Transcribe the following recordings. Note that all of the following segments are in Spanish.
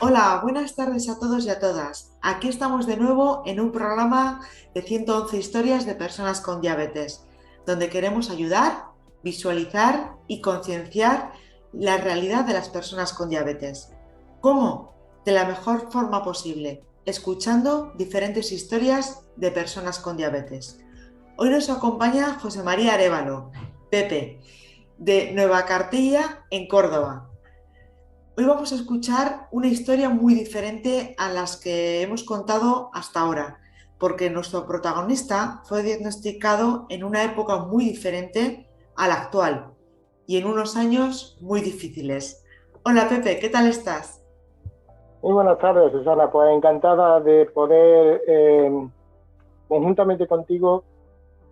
Hola, buenas tardes a todos y a todas. Aquí estamos de nuevo en un programa de 111 historias de personas con diabetes, donde queremos ayudar, visualizar y concienciar la realidad de las personas con diabetes. ¿Cómo? De la mejor forma posible, escuchando diferentes historias de personas con diabetes. Hoy nos acompaña José María Arévalo, Pepe, de Nueva Cartilla, en Córdoba. Hoy vamos a escuchar una historia muy diferente a las que hemos contado hasta ahora, porque nuestro protagonista fue diagnosticado en una época muy diferente a la actual y en unos años muy difíciles. Hola Pepe, ¿qué tal estás? Muy buenas tardes, Susana. Pues encantada de poder, conjuntamente contigo,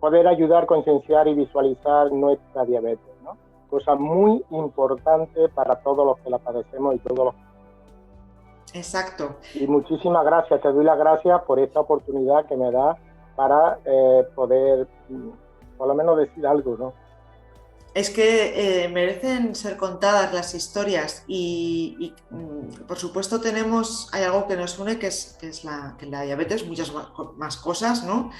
poder ayudar, concienciar y visualizar nuestra diabetes, ¿no? Cosa muy importante para todos los que la padecemos y todos los... Exacto. Y muchísimas gracias, te doy las gracias por esta oportunidad que me da para poder, por lo menos, decir algo, ¿no? Es que merecen ser contadas las historias por supuesto hay algo que nos une que la diabetes, muchas más cosas, ¿no?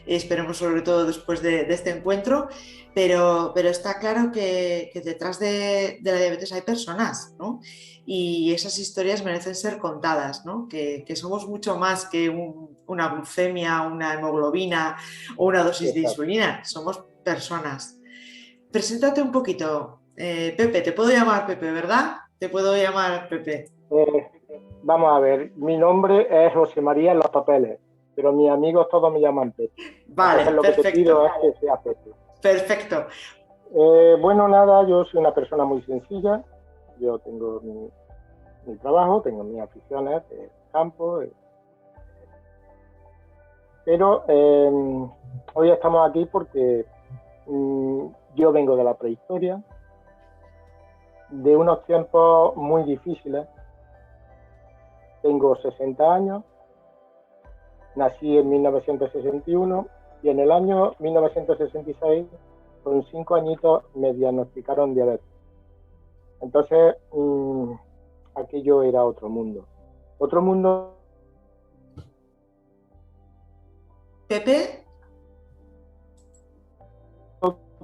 Esperemos sobre todo después de este encuentro, pero está claro que detrás de la diabetes hay personas, ¿no? Y esas historias merecen ser contadas, ¿no? Que somos mucho más que una glucemia, una hemoglobina o una dosis de Exacto. insulina, somos personas. Preséntate un poquito. Pepe, te puedo llamar Pepe, ¿verdad? Te puedo llamar Pepe. Eh, Vamos a ver, mi nombre es José María en los papeles, pero mis amigos todos me llaman Pepe. Entonces Vale, lo que te pido perfecto. es que sea Pepe. Perfecto. Bueno, nada, yo soy una persona muy sencilla. Yo tengo mi trabajo, tengo mis aficiones de campo, pero hoy estamos aquí porque yo vengo de la prehistoria, de unos tiempos muy difíciles. Tengo 60 años, nací en 1961 y en el año 1966, con 5 añitos, me diagnosticaron diabetes. Entonces, aquello era otro mundo. Otro mundo Pepe.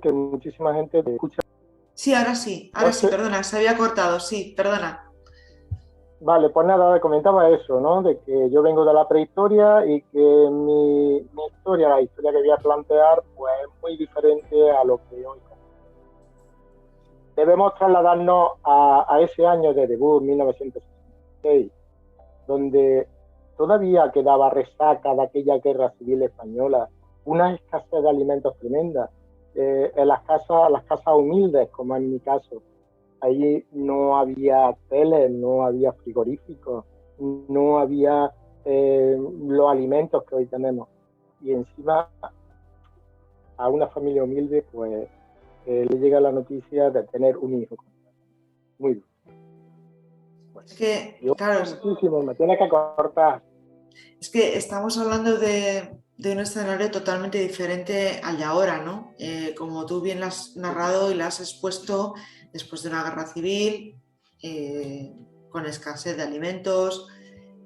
que muchísima gente escucha. Sí, ahora sí, Entonces, perdona, se había cortado, sí, perdona. vale, pues nada, comentaba eso, ¿no? De que yo vengo de la prehistoria y que mi historia, la historia que voy a plantear, pues es muy diferente a lo que hoy. Debemos trasladarnos a ese año de debut, 1966, donde todavía quedaba resaca de aquella guerra civil española, una escasez de alimentos tremenda. En las casas humildes, como en mi caso, ahí no había tele, no había frigoríficos, no había los alimentos que hoy tenemos. Y encima a una familia humilde, pues le llega la noticia de tener un hijo. Muy duro. Bueno, Es que, yo claro, muchísimo, me tiene que cortar. es que estamos hablando de un escenario totalmente diferente al de ahora, ¿no? Como tú bien lo has narrado y lo has expuesto después de una guerra civil, eh, con escasez de alimentos,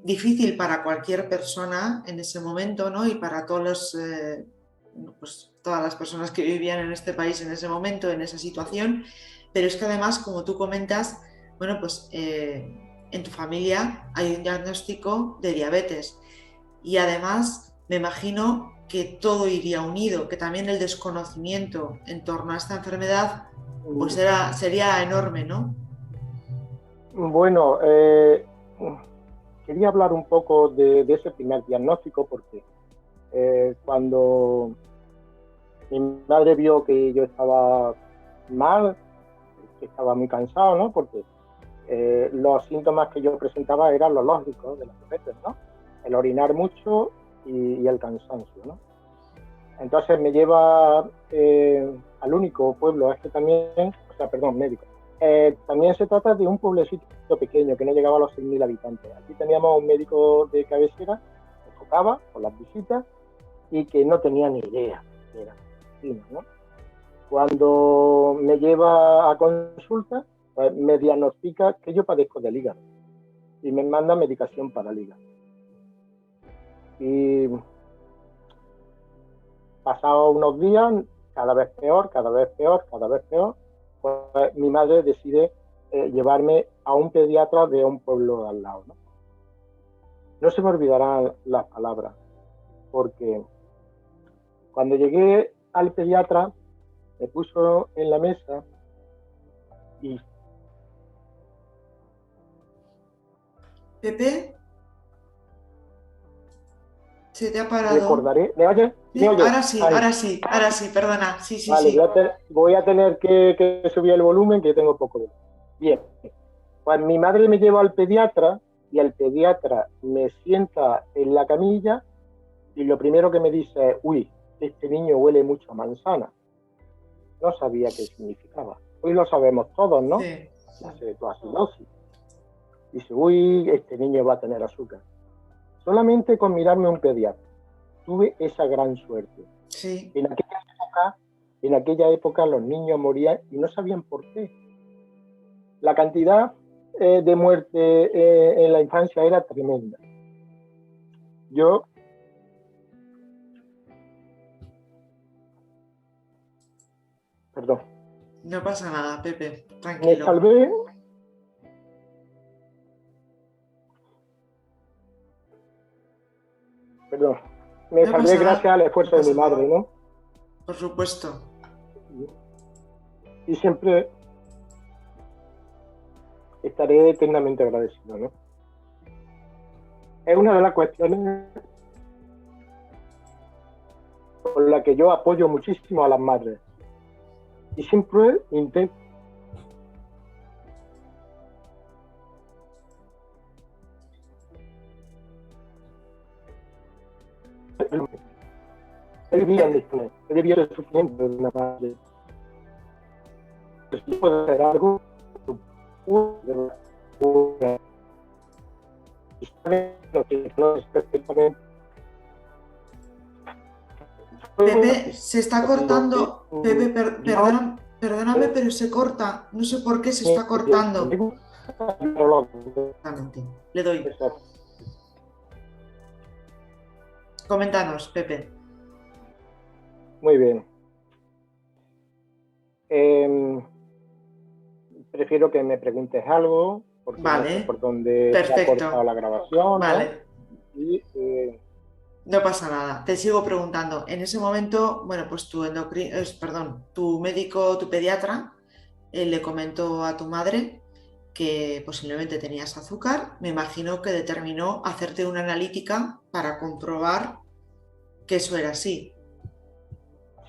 difícil para cualquier persona en ese momento, ¿no? Y para pues, todas las personas que vivían en este país en ese momento, en esa situación. Pero es que además, como tú comentas, bueno, pues en tu familia hay un diagnóstico de diabetes y además me imagino que todo iría unido, que también el desconocimiento en torno a esta enfermedad pues sería enorme, ¿no? Bueno, quería hablar un poco de ese primer diagnóstico porque cuando mi madre vio que yo estaba mal, que estaba muy cansado, ¿no? Porque los síntomas que yo presentaba eran los lógicos de la diabetes, ¿no? El orinar mucho y el cansancio, ¿no? Entonces me lleva al único pueblo, es que también, o sea, perdón, médico. También se trata de un pueblecito pequeño que no llegaba a los 6.000 habitantes. Aquí teníamos un médico de cabecera que tocaba por las visitas y que no tenía ni idea de la medicina, ¿no? Cuando me lleva a consulta, pues me diagnostica que yo padezco del hígado. y me manda medicación para el hígado. Y pasados unos días, cada vez peor, cada vez peor, cada vez peor, pues mi madre decide llevarme a un pediatra de un pueblo de al lado, ¿no? No se me olvidarán las palabras, porque cuando llegué al pediatra, me puso en la mesa y... Pepe, se te ha parado. Recordaré... ¿Me oyes? ¿Sí? ¿Me oyes? Ahora sí, Ahí. ahora sí, ahora sí, perdona. Sí, sí, Vale, sí. voy a tener que subir el volumen, que tengo poco de... Bien, pues mi madre me lleva al pediatra y el pediatra me sienta en la camilla y lo primero que me dice es, uy, este niño huele mucho a manzana. No sabía qué significaba. Hoy lo sabemos todos, ¿no? Sí. La cetoacidosis. Dice, uy, este niño va a tener azúcar. Solamente con mirarme un pediatra. Tuve esa gran suerte. Sí. En aquella época los niños morían y no sabían por qué. La cantidad de muerte en la infancia era tremenda. Yo perdón. No pasa nada, Pepe, Me tranquilo. salvé. Perdón. Me No salvé pasa gracias nada, al esfuerzo no de mi pasa madre, nada. ¿no? Por supuesto. Y siempre estaré eternamente agradecido, ¿no? Es una de las cuestiones por la que yo apoyo muchísimo a las madres. Y siempre intento he vivido el sufrimiento de una madre. Si puedo hacer algo, y sabe lo que no es perfectamente. Pepe, se está cortando. Pepe, perdóname, pero se corta. No sé por qué se está cortando. Exactamente. Le doy. Coméntanos, Pepe. Muy bien. Prefiero que me preguntes algo, porque Vale. no sé por dónde se ha cortado la grabación. Vale. ¿No? Y, no pasa nada, te sigo preguntando. En ese momento, bueno, pues tu médico, tu pediatra, le comentó a tu madre que posiblemente tenías azúcar. Me imagino que determinó hacerte una analítica para comprobar que eso era así.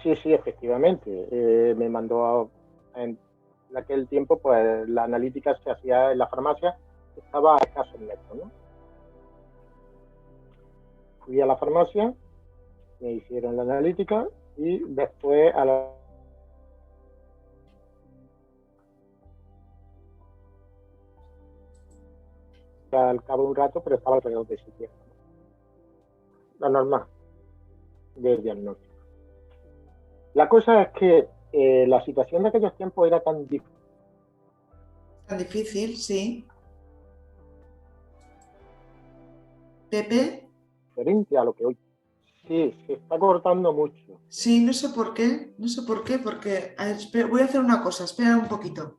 Sí, efectivamente. Me mandó en aquel tiempo, pues la analítica se hacía en la farmacia, estaba a escasos metros, ¿no? Fui a la farmacia, me hicieron la analítica y después al cabo de un rato, pero estaba alrededor de 7. La normal del diagnóstico. La cosa es que la situación de aquellos tiempos era tan difícil. Tan difícil, sí. Pepe. Diferente a lo que hoy. Sí, se está cortando mucho. Sí, no sé por qué, porque... A ver, voy a hacer una cosa, espera un poquito.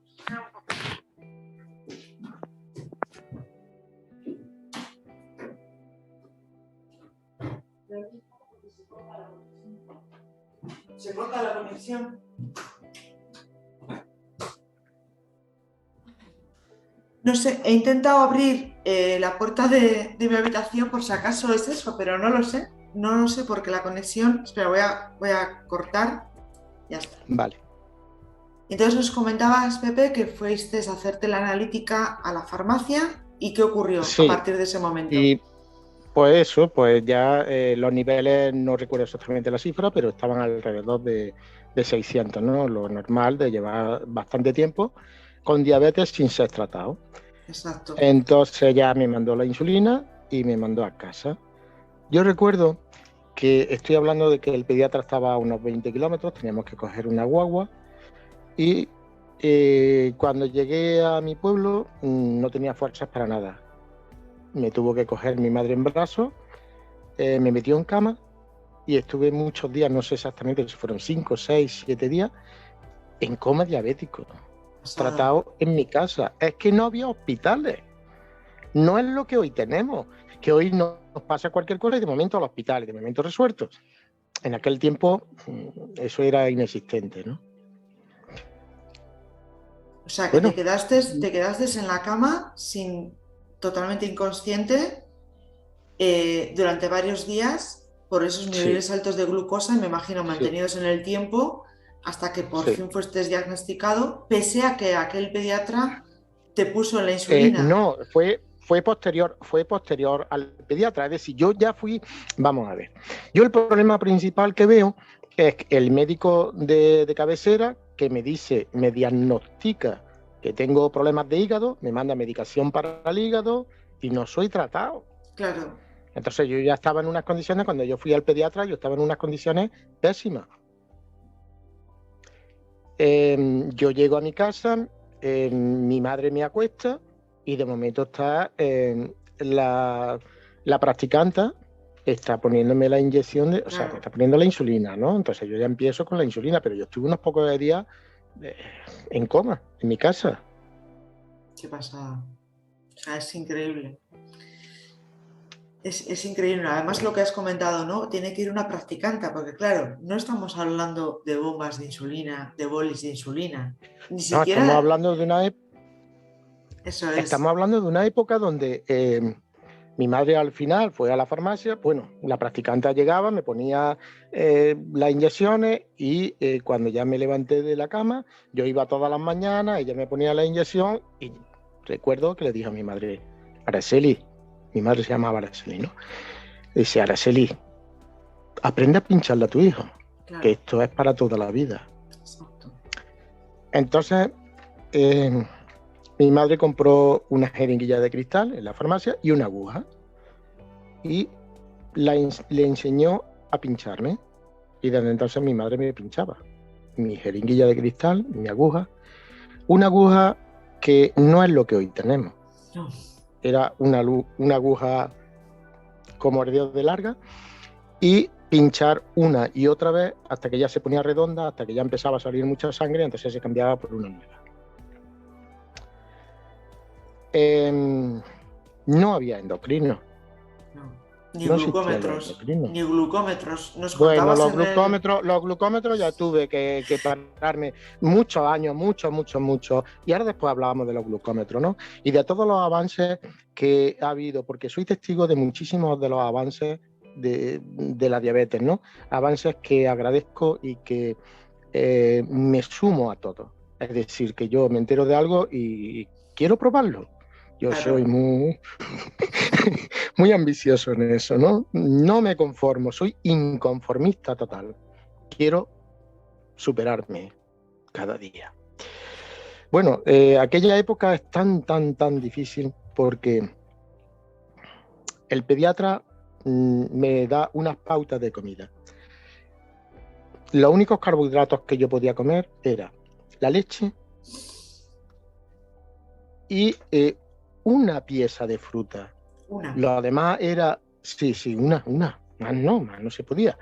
Se corta la conexión. No sé, he intentado abrir la puerta de mi habitación por si acaso es eso, pero no lo sé. No lo sé porque la conexión... Espera, voy a cortar. Ya está. Vale. Entonces nos comentabas, Pepe, que fuiste a hacerte la analítica a la farmacia y qué ocurrió a partir de ese momento. Y pues eso, pues ya los niveles, no recuerdo exactamente la cifra, pero estaban alrededor de 600, ¿no? Lo normal de llevar bastante tiempo con diabetes sin ser tratado. Exacto. Entonces ya me mandó la insulina y me mandó a casa. Yo recuerdo que estoy hablando de que el pediatra estaba a unos 20 kilómetros, teníamos que coger una guagua y cuando llegué a mi pueblo no tenía fuerzas para nada. me tuvo que coger mi madre en brazos, me metió en cama y estuve muchos días, no sé exactamente si fueron 5, 6, 7 días, en coma diabético, tratado en mi casa. Es que no había hospitales. No es lo que hoy tenemos, que hoy nos pasa cualquier cosa y de momento los hospitales, de momento resueltos. En aquel tiempo eso era inexistente, ¿no? O sea, que bueno, te quedaste en la cama totalmente inconsciente durante varios días por esos niveles altos de glucosa, me imagino, mantenidos en el tiempo, hasta que por fin fuiste diagnosticado, pese a que aquel pediatra te puso la insulina. No, fue posterior al pediatra. Es decir, yo ya fui, vamos a ver, yo el problema principal que veo es el médico de cabecera que me dice, me diagnostica que tengo problemas de hígado, me manda medicación para el hígado y no soy tratado. Claro. Entonces yo ya estaba en unas condiciones, cuando yo fui al pediatra, yo estaba en unas condiciones pésimas. Yo llego a mi casa, mi madre me acuesta y de momento está la practicanta está poniéndome la inyección, o sea, me está poniendo la insulina, ¿no? Entonces yo ya empiezo con la insulina, pero yo estuve unos pocos de días en coma, en mi casa. ¿Qué pasa? O sea, es increíble. Es increíble. Además, lo que has comentado, ¿no? Tiene que ir una practicante, porque claro, no estamos hablando de bombas de insulina, de bolis de insulina. Ni siquiera... Estamos hablando de una Eso es. Estamos hablando de una época donde mi madre al final fue a la farmacia, bueno, la practicante llegaba, me ponía las inyecciones y cuando ya me levanté de la cama, yo iba todas las mañanas, ella me ponía la inyección y recuerdo que le dije a mi madre, Araceli, mi madre se llamaba Araceli, ¿no? Dice, Araceli, aprende a pincharle a tu hijo, claro, que esto es para toda la vida. Exacto. Entonces, mi madre compró una jeringuilla de cristal en la farmacia y una aguja. Y le enseñó a pincharme. Y desde entonces mi madre me pinchaba. Mi jeringuilla de cristal, mi aguja. Una aguja que no es lo que hoy tenemos. No. Era una aguja como el dedo de larga y pinchar una y otra vez hasta que ya se ponía redonda, hasta que ya empezaba a salir mucha sangre, entonces se cambiaba por una nueva. No había endocrino. No. Ni glucómetros. Ni glucómetros. Bueno, los glucómetros ya tuve que pararme muchos años, mucho. Y ahora después hablábamos de los glucómetros, ¿no? Y de todos los avances que ha habido, porque soy testigo de muchísimos de los avances de la diabetes, ¿no? Avances que agradezco y que me sumo a todos. Es decir, que yo me entero de algo y quiero probarlo. Yo soy muy ambicioso en eso, ¿no? No me conformo, soy inconformista total. Quiero superarme cada día. Bueno, aquella época es tan difícil porque el pediatra me da unas pautas de comida. Los únicos carbohidratos que yo podía comer era la leche y una pieza de fruta. Lo demás era, una, más no se podía.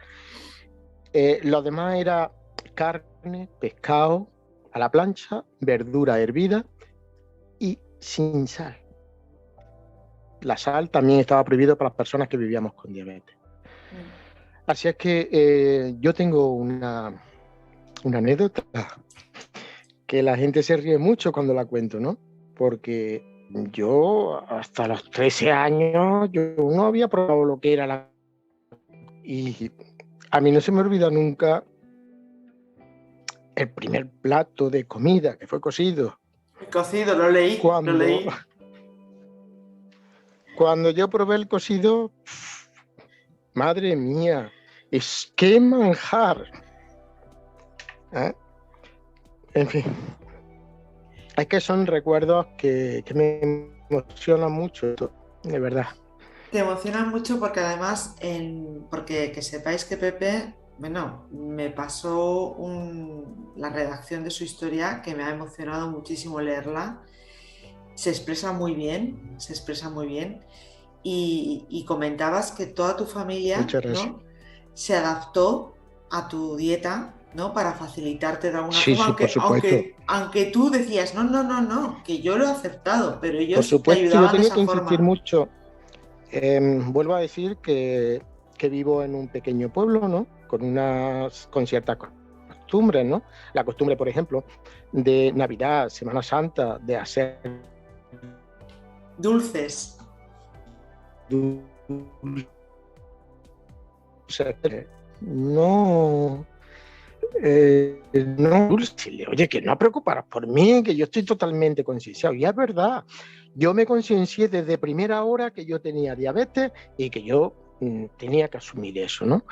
Lo demás era carne, pescado a la plancha, verdura hervida y sin sal. La sal también estaba prohibida para las personas que vivíamos con diabetes. Así es que yo tengo una anécdota que la gente se ríe mucho cuando la cuento, ¿no? Porque yo hasta los 13 años yo no había probado lo que era la... Y a mí no se me olvida nunca el primer plato de comida que fue cocido. El cocido, lo leí. Cuando yo probé el cocido, madre mía, es que manjar. En fin. Es que son recuerdos que me emocionan mucho, de verdad. Te emocionan mucho porque además, porque que sepáis que Pepe, bueno, me pasó la redacción de su historia que me ha emocionado muchísimo leerla. Se expresa muy bien y comentabas que toda tu familia, Muchas gracias. ¿no?, se adaptó a tu dieta, ¿no?, para facilitarte de alguna Sí, forma, sí, por supuesto. aunque tú decías, no, no, no, no, que yo lo he aceptado, pero Por ellos te supuesto, yo ayudaban de tenía esa que insistir forma. mucho. Vuelvo a decir que vivo en un pequeño pueblo, ¿no? Con ciertas costumbres, ¿no? La costumbre, por ejemplo, de Navidad, Semana Santa, de hacer Dulces. dulces. No, no, dulce. Oye, que no preocuparos por mí, que yo estoy totalmente concienciado. Y es verdad, yo me conciencié desde primera hora que yo tenía diabetes y que yo tenía que asumir eso, ¿no?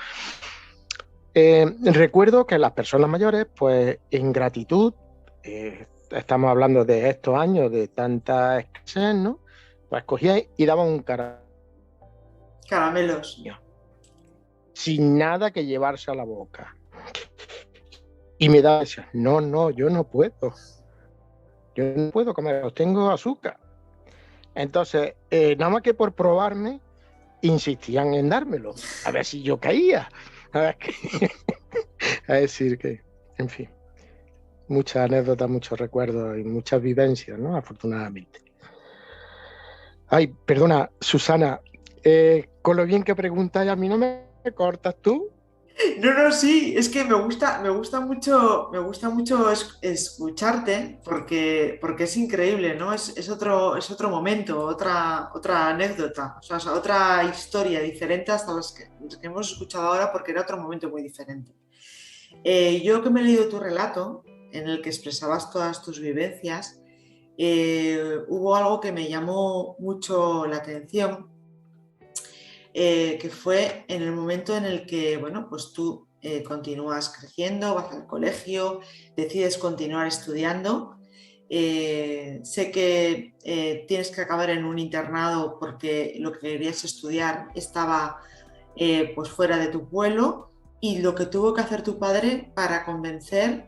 Recuerdo que las personas mayores, pues en gratitud, estamos hablando de estos años de tanta escasez, ¿no? Pues cogían y daban un cariño, Caramelos. sin nada que llevarse a la boca. Y me daba, decía, no, no, yo no comer, tengo azúcar. Entonces, nada más que por probarme, insistían en dármelo, a ver si yo caía. A ver a decir que, en fin, muchas anécdotas, muchos recuerdos y muchas vivencias, ¿no? Afortunadamente. Ay, perdona, Susana, con lo bien que preguntas, a mí no me cortas tú. No, no, sí, es que me gusta mucho escucharte porque es increíble, ¿no? Es otro momento, otra anécdota, o sea, otra historia diferente hasta las que hemos escuchado ahora porque era otro momento muy diferente. Yo que me he leído tu relato en el que expresabas todas tus vivencias, hubo algo que me llamó mucho la atención, que fue en el momento en el que, bueno, pues tú continúas creciendo, vas al colegio, decides continuar estudiando. Sé que tienes que acabar en un internado porque lo que querías estudiar estaba pues fuera de tu pueblo, y lo que tuvo que hacer tu padre para convencer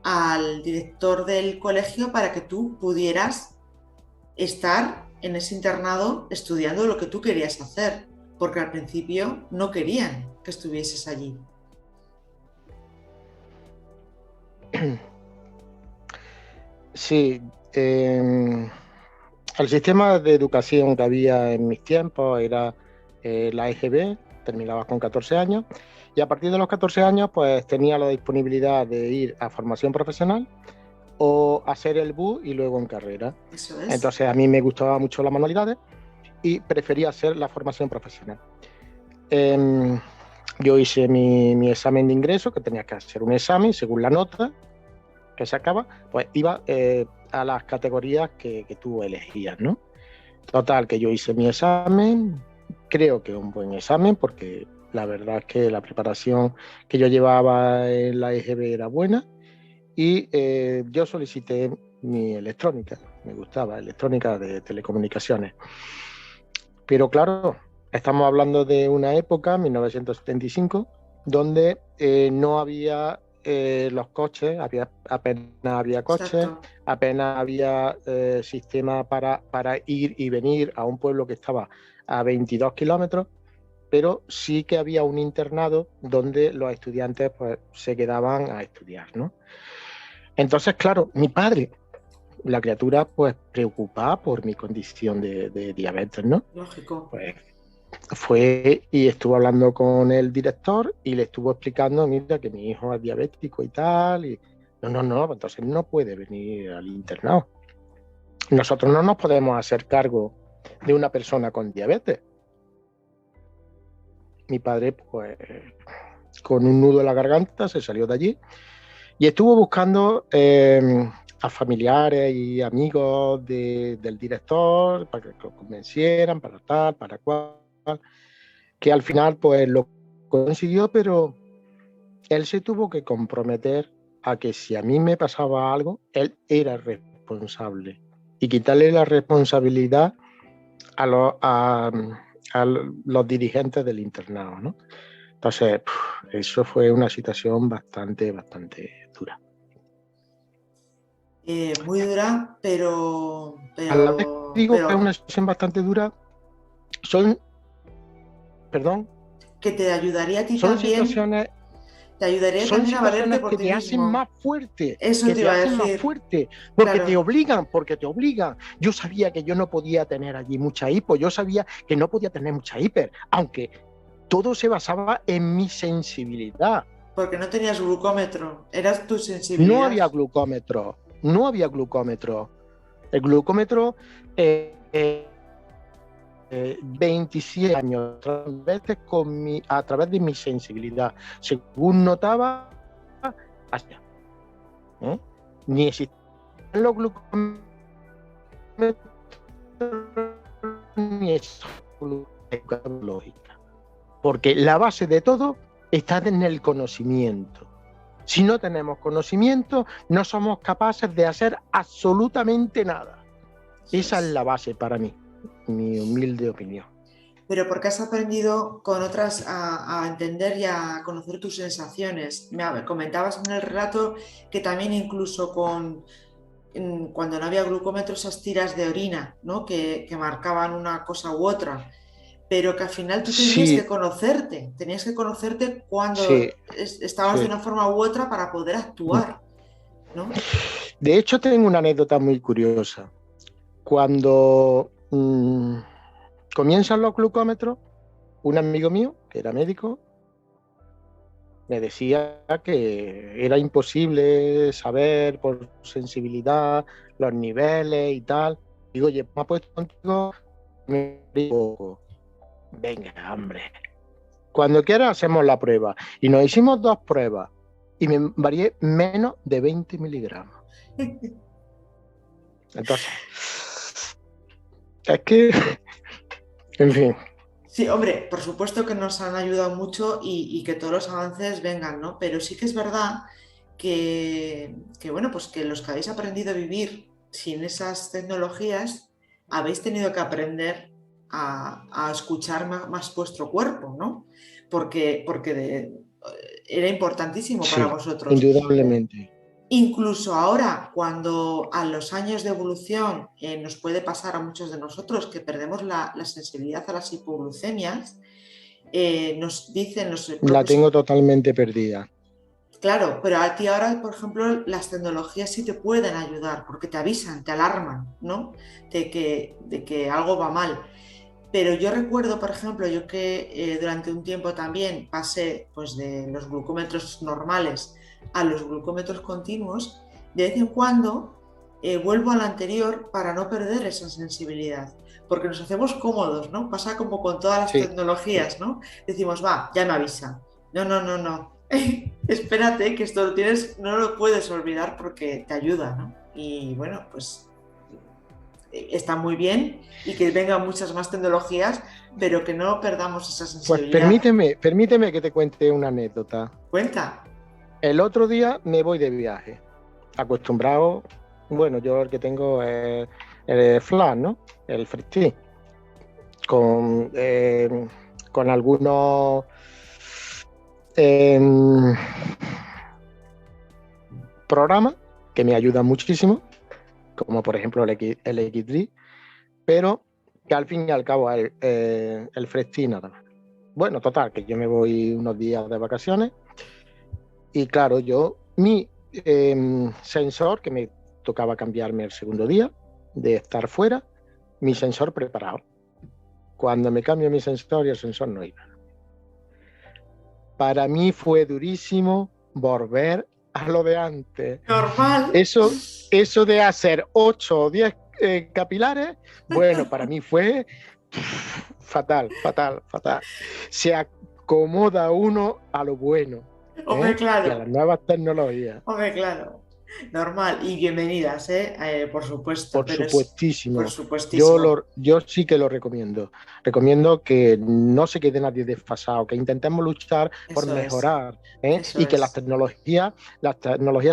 al director del colegio para que tú pudieras estar en ese internado estudiando lo que tú querías hacer, porque al principio no querían que estuvieses allí. Sí, el sistema de educación que había en mis tiempos era la EGB, terminabas con 14 años, y a partir de los 14 años pues tenía la disponibilidad de ir a formación profesional o hacer el BU y luego en carrera. Eso es. Entonces a mí me gustaban mucho las manualidades y prefería hacer la formación profesional. Yo hice mi examen de ingreso, que tenía que hacer un examen según la nota que sacaba, pues iba a las categorías que tú elegías, ¿no? Total, que yo hice mi examen, creo que un buen examen, porque la verdad es que la preparación que yo llevaba en la EGB era buena, y yo solicité mi electrónica, me gustaba, electrónica de telecomunicaciones. Pero claro, estamos hablando de una época, 1975, donde no había los coches, apenas había coches, Exacto. apenas había sistema para ir y venir a un pueblo que estaba a 22 kilómetros, pero sí que había un internado donde los estudiantes pues, se quedaban a estudiar, ¿no? Entonces, claro, mi padre, la criatura, pues preocupada por mi condición de diabetes, ¿no? Lógico. Pues fue y estuvo hablando con el director y le estuvo explicando, mira, que mi hijo es diabético y tal, y no, entonces no puede venir al internado. Nosotros no nos podemos hacer cargo de una persona con diabetes. Mi padre, pues, con un nudo en la garganta, se salió de allí y estuvo buscando a familiares y amigos del director para que lo convencieran, para tal, para cual, que al final pues lo consiguió, pero él se tuvo que comprometer a que si a mí me pasaba algo, él era responsable, y quitarle la responsabilidad a los dirigentes del internado, ¿no? Entonces, eso fue una situación bastante dura. Muy dura, A la vez digo que es pero una situación bastante dura, son, perdón, Que te ayudaría a ti son también, situaciones, te ayudaría son también a valerte situaciones por que ti te hacen mismo. más fuerte, Eso que te te iba a hacen más decir, fuerte, claro, porque te obligan. Yo sabía que yo no podía tener allí mucha hipo, yo sabía que no podía tener mucha hiper, aunque todo se basaba en mi sensibilidad. porque no tenías glucómetro, eras tu No sensibilidad. había glucómetro, no había glucómetro. El glucómetro, 27 años, veces a través de mi sensibilidad. Según notaba, hacía. Ni existían los glucómetros, ni esa educación lógica. Porque la base de todo está en el conocimiento. Si no tenemos conocimiento, no somos capaces de hacer absolutamente nada. Esa es la base para mí, mi humilde opinión. Pero porque has aprendido con otras a entender y a conocer tus sensaciones. Comentabas en el relato que también incluso cuando no había glucómetro, esas tiras de orina, ¿no? que marcaban una cosa u otra, pero que al final tú Sí, tenías que conocerte cuando sí, estabas de sí. una forma u otra para poder actuar, ¿no? De hecho, tengo una anécdota muy curiosa. Cuando comienzan los glucómetros, un amigo mío, que era médico, me decía que era imposible saber por sensibilidad los niveles y tal. Digo, oye, me ha puesto contigo, me digo, venga, hombre, cuando quieras hacemos la prueba. Y nos hicimos 2 pruebas y me varié menos de 20 miligramos. Entonces, es que, en fin. Sí, hombre, por supuesto que nos han ayudado mucho y que todos los avances vengan, ¿no? Pero sí que es verdad bueno, pues que los que habéis aprendido a vivir sin esas tecnologías, habéis tenido que aprender a escuchar más vuestro cuerpo, ¿no? Porque era importantísimo para Sí, vosotros. indudablemente. Incluso ahora, cuando a los años de evolución nos puede pasar a muchos de nosotros que perdemos la sensibilidad a las hipoglucemias, nos dicen los La propios... tengo totalmente perdida. Claro, pero a ti ahora, por ejemplo, las tecnologías sí te pueden ayudar porque te avisan, te alarman, ¿no? De que algo va mal. Pero yo recuerdo, por ejemplo, yo que durante un tiempo también pasé pues, de los glucómetros normales a los glucómetros continuos, de vez en cuando vuelvo al anterior para no perder esa sensibilidad, porque nos hacemos cómodos, ¿no? Pasa como con todas las Sí, sí. tecnologías, ¿no? Decimos, va, ya me avisa. No, no, no, no. Espérate, que esto no lo puedes olvidar porque te ayuda, ¿no? Y bueno, pues está muy bien y que vengan muchas más tecnologías, pero que no perdamos esa Pues sensibilidad. permíteme que te cuente una anécdota. Cuenta. El otro día me voy de viaje, acostumbrado, bueno, yo el que tengo es el flash, ¿no? El Free, con, con algunos programas que me ayudan muchísimo, como por ejemplo el X3, pero que al fin y al cabo el Free nada más. Bueno, total, que yo me voy unos días de vacaciones y claro, mi sensor, que me tocaba cambiarme el segundo día de estar fuera, mi sensor preparado. Cuando me cambio mi sensor y el sensor no iba. Para mí fue durísimo volver a lo de antes. Normal. Eso de hacer 8 o 10 capilares, bueno, para mí fue fatal, fatal, fatal. Se acomoda uno a lo bueno, Hombre, y a las claro. nuevas tecnologías. Hombre, claro. Normal. Y bienvenidas, ¿eh? Por supuesto, Por pero es por supuestísimo. supuestísimo. Yo sí que lo recomiendo. Recomiendo que no se quede nadie desfasado, que intentemos luchar por Eso es. mejorar, Eso y que es. las tecnologías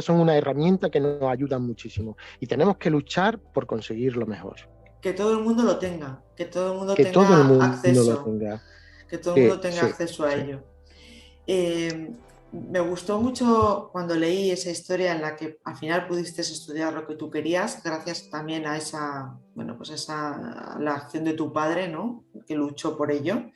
son una herramienta que nos ayudan muchísimo. Y tenemos que luchar por conseguir lo mejor. Que todo el mundo lo tenga, que todo el mundo Que todo el tenga mundo lo acceso, tenga. que todo el Sí, mundo tenga sí, acceso a sí. ello. Me gustó mucho cuando leí esa historia en la que al final pudiste estudiar lo que tú querías, gracias también a esa, bueno, pues la acción de tu padre, ¿no? que luchó por ello.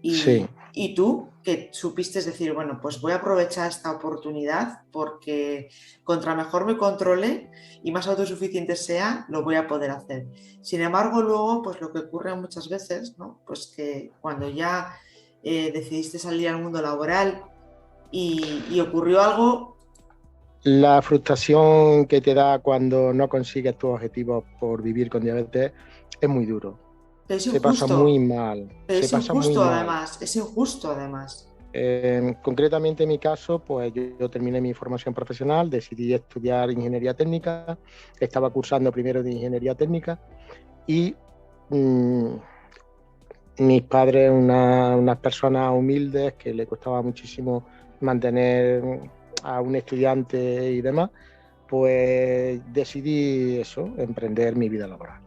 Sí. Y tú, que supiste decir, bueno, pues voy a aprovechar esta oportunidad porque contra mejor me controle y más autosuficiente sea, lo voy a poder hacer. Sin embargo, luego, pues lo que ocurre muchas veces, ¿no? Pues que cuando ya decidiste salir al mundo laboral y ocurrió algo. La frustración que te da cuando no consigues tus objetivos por vivir con diabetes es muy duro. Pero es Se pasa muy injusto. mal. Pero Se es pasa muy injusto mal. además. Es injusto además. Concretamente en mi caso, pues yo terminé mi formación profesional, decidí estudiar ingeniería técnica, estaba cursando primero de ingeniería técnica y mis padres, unas personas humildes que le costaba muchísimo mantener a un estudiante y demás, pues decidí eso, emprender mi vida laboral.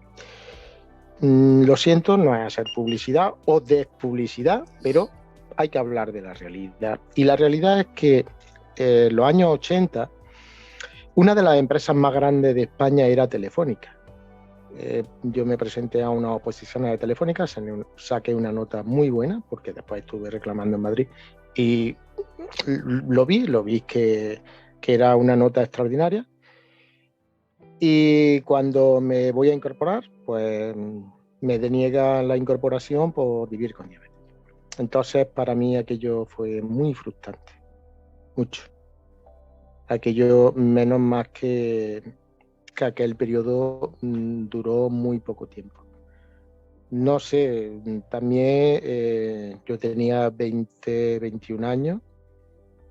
Lo siento, no es hacer publicidad o despublicidad, pero hay que hablar de la realidad. Y la realidad es que en los años 80, una de las empresas más grandes de España era Telefónica. Yo me presenté a unas oposiciones de Telefónica, saqué una nota muy buena, porque después estuve reclamando en Madrid, y lo vi que era una nota extraordinaria. Y cuando me voy a incorporar, pues me deniegan la incorporación por vivir con diabetes. Entonces, para mí aquello fue muy frustrante, mucho. Aquello, menos más que aquel periodo duró muy poco tiempo. No sé, también yo tenía 20, 21 años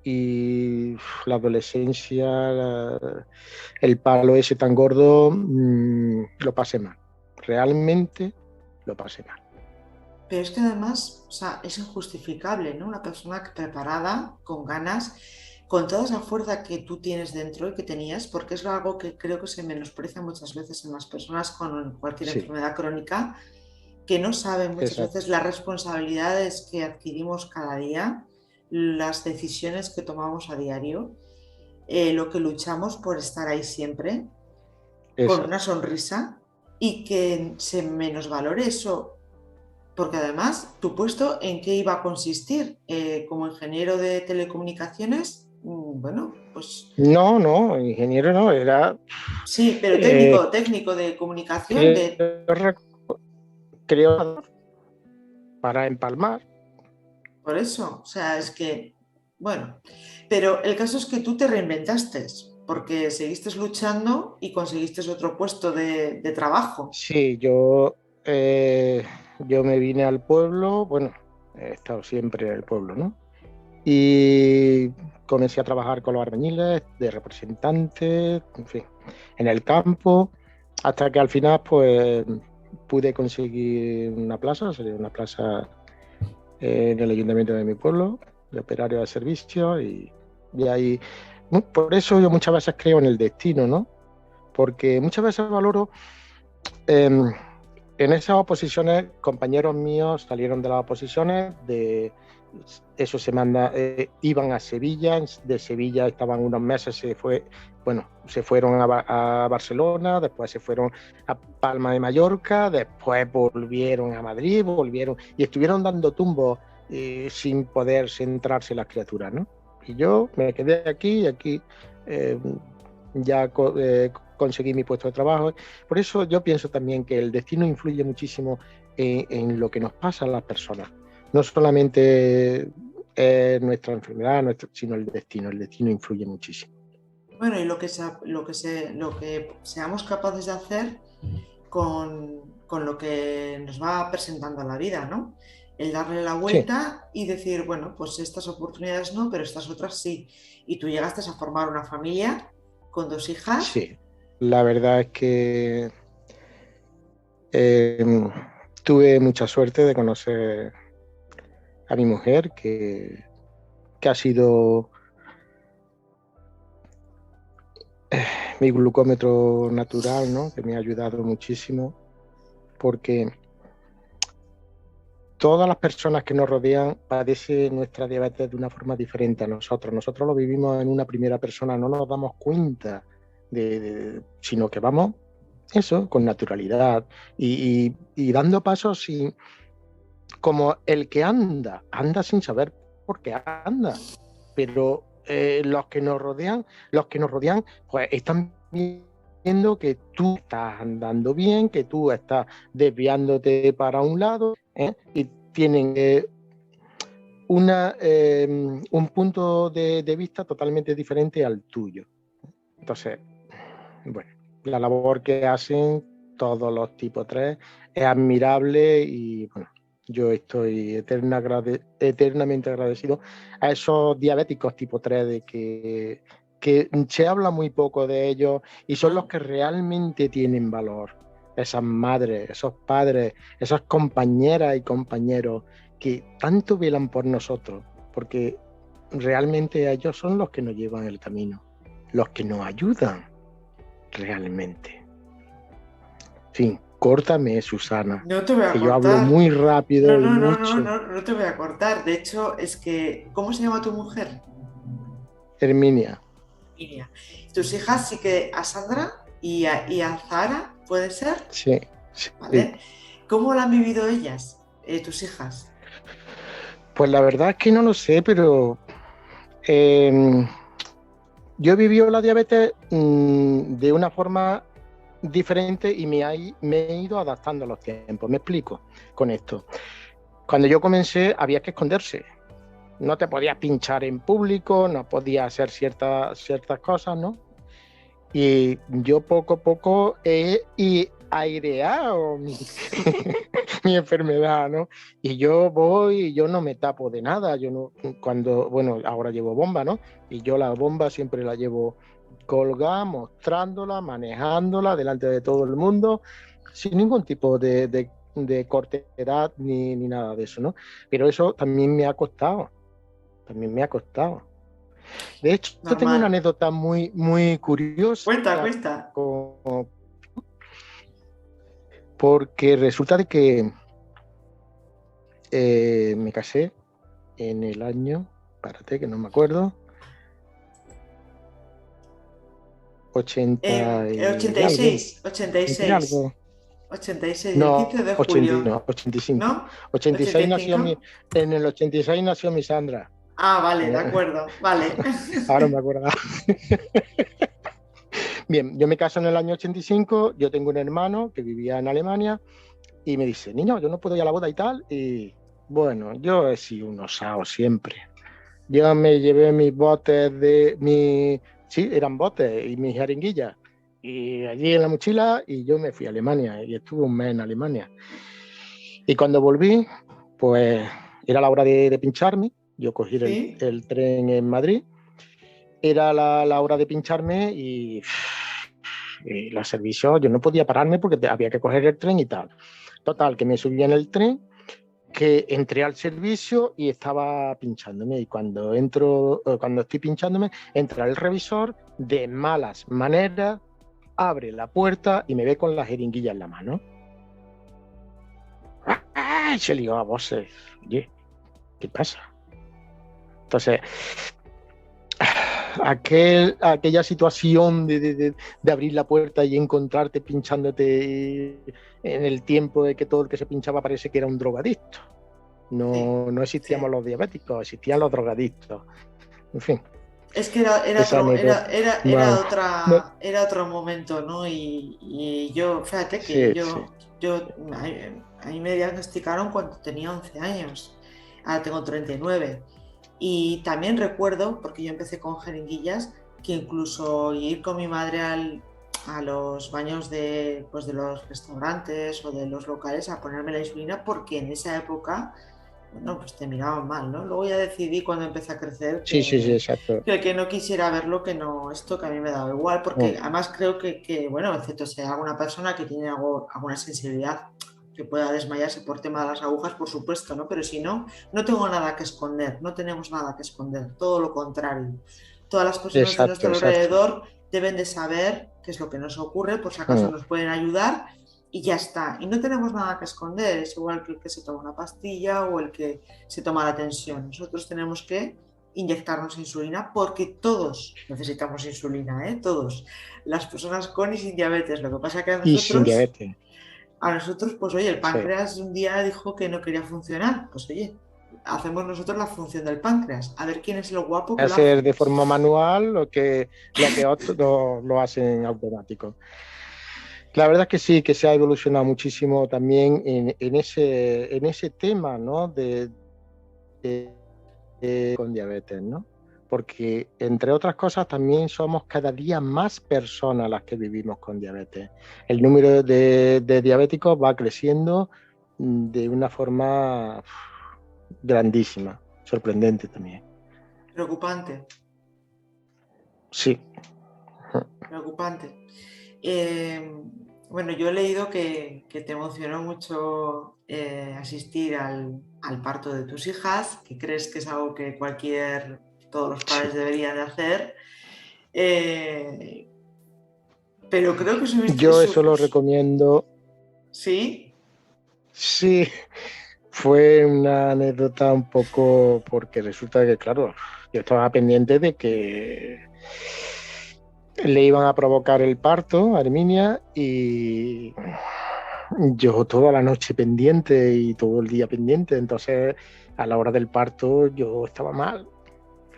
y la adolescencia, el palo ese tan gordo, lo pasé mal. Realmente lo pasé mal. Pero es que además, o sea, es injustificable, ¿no? Una persona preparada, con ganas, con toda esa fuerza que tú tienes dentro y que tenías, porque es algo que creo que se menosprecia muchas veces en las personas con cualquier Sí, enfermedad crónica, que no saben muchas exacto. veces las responsabilidades que adquirimos cada día, las decisiones que tomamos a diario, lo que luchamos por estar ahí siempre, con una Exacto. sonrisa, y que se menosvalore eso. Porque además, ¿tu puesto en qué iba a consistir? Como ingeniero de telecomunicaciones, bueno, pues No, ingeniero no, era sí, pero eh, técnico de comunicación, creo para empalmar. por eso, o sea, es que, bueno, pero el caso es que tú te reinventaste, porque seguiste luchando y conseguiste otro puesto de trabajo. Sí, yo me vine al pueblo, bueno, he estado siempre en el pueblo, ¿no? Y comencé a trabajar con los albañiles, de representante, en fin, en el campo, hasta que al final, pues, pude conseguir una plaza, sería una plaza en el ayuntamiento de mi pueblo, de operario de servicio, y ahí, por eso yo muchas veces creo en el destino, ¿no? Porque muchas veces valoro... en esas oposiciones, compañeros míos salieron de las oposiciones, de eso iban a Sevilla, de Sevilla estaban unos meses, se fueron a Barcelona, después se fueron a Palma de Mallorca, después volvieron a Madrid, volvieron y estuvieron dando tumbos sin poder centrarse las criaturas, ¿no? Y yo me quedé aquí y aquí ya conseguí mi puesto de trabajo. Por eso yo pienso también que el destino influye muchísimo en lo que nos pasa a las personas. No solamente nuestra enfermedad, sino el destino. El destino influye muchísimo. Bueno, y lo que seamos capaces de hacer con lo que nos va presentando la vida, ¿no? El darle la Sí, vuelta y decir, bueno, pues estas oportunidades no, pero estas otras sí. Y tú llegaste a formar una familia con 2 hijas. sí. La verdad es que eh, tuve mucha suerte de conocer a mi mujer, que ha sido mi glucómetro natural, ¿no? Que me ha ayudado muchísimo, porque todas las personas que nos rodean padecen nuestra diabetes de una forma diferente a nosotros. Nosotros lo vivimos en una primera persona, no nos damos cuenta, sino que vamos eso con naturalidad y dando pasos como el que anda sin saber por qué anda, pero los que nos rodean, pues están viendo que tú estás andando bien, que tú estás desviándote para un lado, y tienen un punto de vista totalmente diferente al tuyo. Entonces, bueno, la labor que hacen todos los tipo 3 es admirable y bueno, yo estoy eternamente agradecido a esos diabéticos tipo 3 de que se habla muy poco de ellos y son los que realmente tienen valor. Esas madres, esos padres, esas compañeras y compañeros que tanto velan por nosotros, porque realmente ellos son los que nos llevan el camino, los que nos ayudan realmente. En fin, córtame, Susana. No te voy a que cortar. Yo hablo muy rápido y mucho. No te voy a cortar. De hecho, es que, ¿cómo se llama tu mujer? Herminia. Tus hijas sí que a Sandra y a Zahara, ¿puede ser? Sí. ¿Vale? ¿Cómo lo han vivido ellas, tus hijas? Pues la verdad es que no lo sé, pero yo he vivido la diabetes de una forma diferente y me he ido adaptando a los tiempos. Me explico con esto. Cuando yo comencé había que esconderse. No te podías pinchar en público, no podías hacer ciertas cosas, ¿no? Y yo poco a poco he aireado mi enfermedad, ¿no? Y yo voy y yo no me tapo de nada. Yo no, bueno, ahora llevo bomba, ¿no? Y yo la bomba siempre la llevo colgada, mostrándola, manejándola delante de todo el mundo, sin ningún tipo de cortedad ni nada de eso, ¿no? Pero eso también me ha costado. De hecho, Normal. Tengo una anécdota muy, muy curiosa. Cuenta. Porque resulta de que me casé en el año, espérate que no me acuerdo, 86. 86, no, el 15 de julio. No, 85. ¿No? 86 en el 86 nació mi Sandra. Ah, vale, de acuerdo, vale. Ahora me acuerdo. Bien, yo me caso en el año 85, yo tengo un hermano que vivía en Alemania y me dice, niño, yo no puedo ir a la boda y tal. Y bueno, yo he sido un osado siempre. Yo me llevé mis botes sí, eran botes y mis jeringuillas. Y allí en la mochila y yo me fui a Alemania y estuve un mes en Alemania. Y cuando volví, pues era la hora de pincharme. Yo cogí el tren en Madrid. Era la hora de pincharme y los servicios, yo no podía pararme porque había que coger el tren y tal. Total, que me subí en el tren, que entré al servicio y estaba pinchándome. Y cuando estoy pinchándome, entra el revisor de malas maneras, abre la puerta y me ve con la jeringuilla en la mano. ¡Ay! Se lió a voces. Oye, ¿qué pasa? Entonces, aquella situación de abrir la puerta y encontrarte pinchándote en el tiempo de que todo el que se pinchaba parece que era un drogadicto. No existíamos los diabéticos, existían los drogadictos. En fin. Es que era otro momento, ¿no? Y yo, fíjate que a mí me diagnosticaron cuando tenía 11 años. Ahora tengo 39. Y también recuerdo, porque yo empecé con jeringuillas, que incluso ir con mi madre a los baños de los restaurantes o de los locales a ponerme la insulina, porque en esa época, bueno, pues te miraban mal, ¿no? Luego ya decidí cuando empecé a crecer que exacto. Que no quisiera verlo, que a mí me daba igual, porque además creo que, bueno, excepto si hay alguna persona que tiene alguna sensibilidad que pueda desmayarse por tema de las agujas, por supuesto, ¿no? Pero si no, no tengo nada que esconder, no tenemos nada que esconder, todo lo contrario. Todas las personas de nuestro alrededor deben de saber qué es lo que nos ocurre, por si acaso nos pueden ayudar y ya está. Y no tenemos nada que esconder, es igual que el que se toma una pastilla o el que se toma la tensión. Nosotros tenemos que inyectarnos insulina porque todos necesitamos insulina, ¿eh? Todos. Las personas con y sin diabetes. Lo que pasa es que a nosotros... Y sin diabetes. A nosotros, pues oye, el Sí. páncreas un día dijo que no quería funcionar. Pues oye, hacemos nosotros la función del páncreas. A ver quién es el guapo que lo Hacer hace. de forma manual lo que otros lo hacen automático. La verdad es que sí, que se ha evolucionado muchísimo también en ese tema, ¿no? Con diabetes, ¿no? Porque, entre otras cosas, también somos cada día más personas las que vivimos con diabetes. El número de diabéticos va creciendo de una forma grandísima, sorprendente también. Preocupante, Sí, preocupante. Bueno, yo he leído que te emocionó mucho asistir al parto de tus hijas, que crees que es algo que todos los padres sí. deberían de hacer. Pero creo que subiste Yo eso lo recomiendo. ¿Sí? Sí, fue una anécdota un poco porque resulta que, claro, yo estaba pendiente de que le iban a provocar el parto a Herminia y yo toda la noche pendiente y todo el día pendiente. Entonces, a la hora del parto yo estaba mal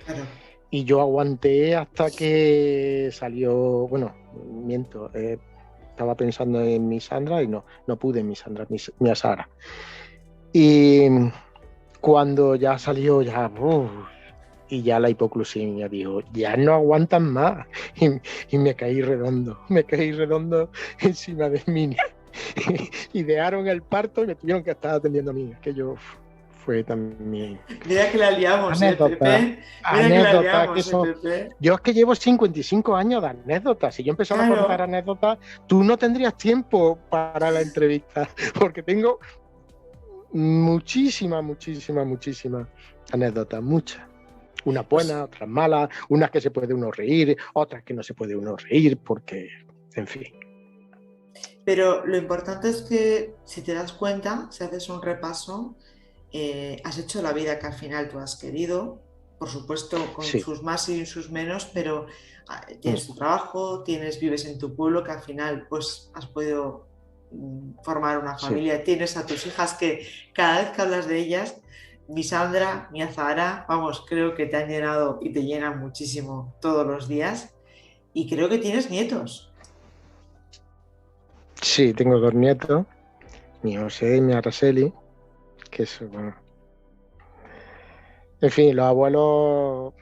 Claro. y yo aguanté hasta que salió, bueno, miento, estaba pensando en mi Sandra y no pude en mi Sandra, mi Sara. Y cuando ya salió, y ya la hipoglucemia dijo, ya no aguantan más. Y me caí redondo encima de mí. Idearon el parto y me tuvieron que estar atendiendo a mí. Aquello fue también... Mira que la liamos, Pepe. Mira que la Anécdota, que liamos, eso... Pepe. Yo es que llevo 55 años de anécdotas. Si yo empezara a contar Claro. anécdotas, tú no tendrías tiempo para la entrevista, porque tengo muchísimas anécdotas, muchas. Unas buenas, otras malas, unas que se puede uno reír, otras que no se puede uno reír, porque, en fin. Pero lo importante es que, si te das cuenta, si haces un repaso, has hecho la vida que al final tú has querido, por supuesto con Sí. sus más y sus menos, pero tienes tu trabajo, vives en tu pueblo, que al final pues has podido formar una familia, sí. Tienes a tus hijas que cada vez que hablas de ellas, mi Sandra, mi Azahara, vamos, creo que te han llenado y te llenan muchísimo todos los días, y creo que tienes nietos. Sí, tengo 2 nietos, mi José y mi Araceli, que es, bueno... En fin, los abuelos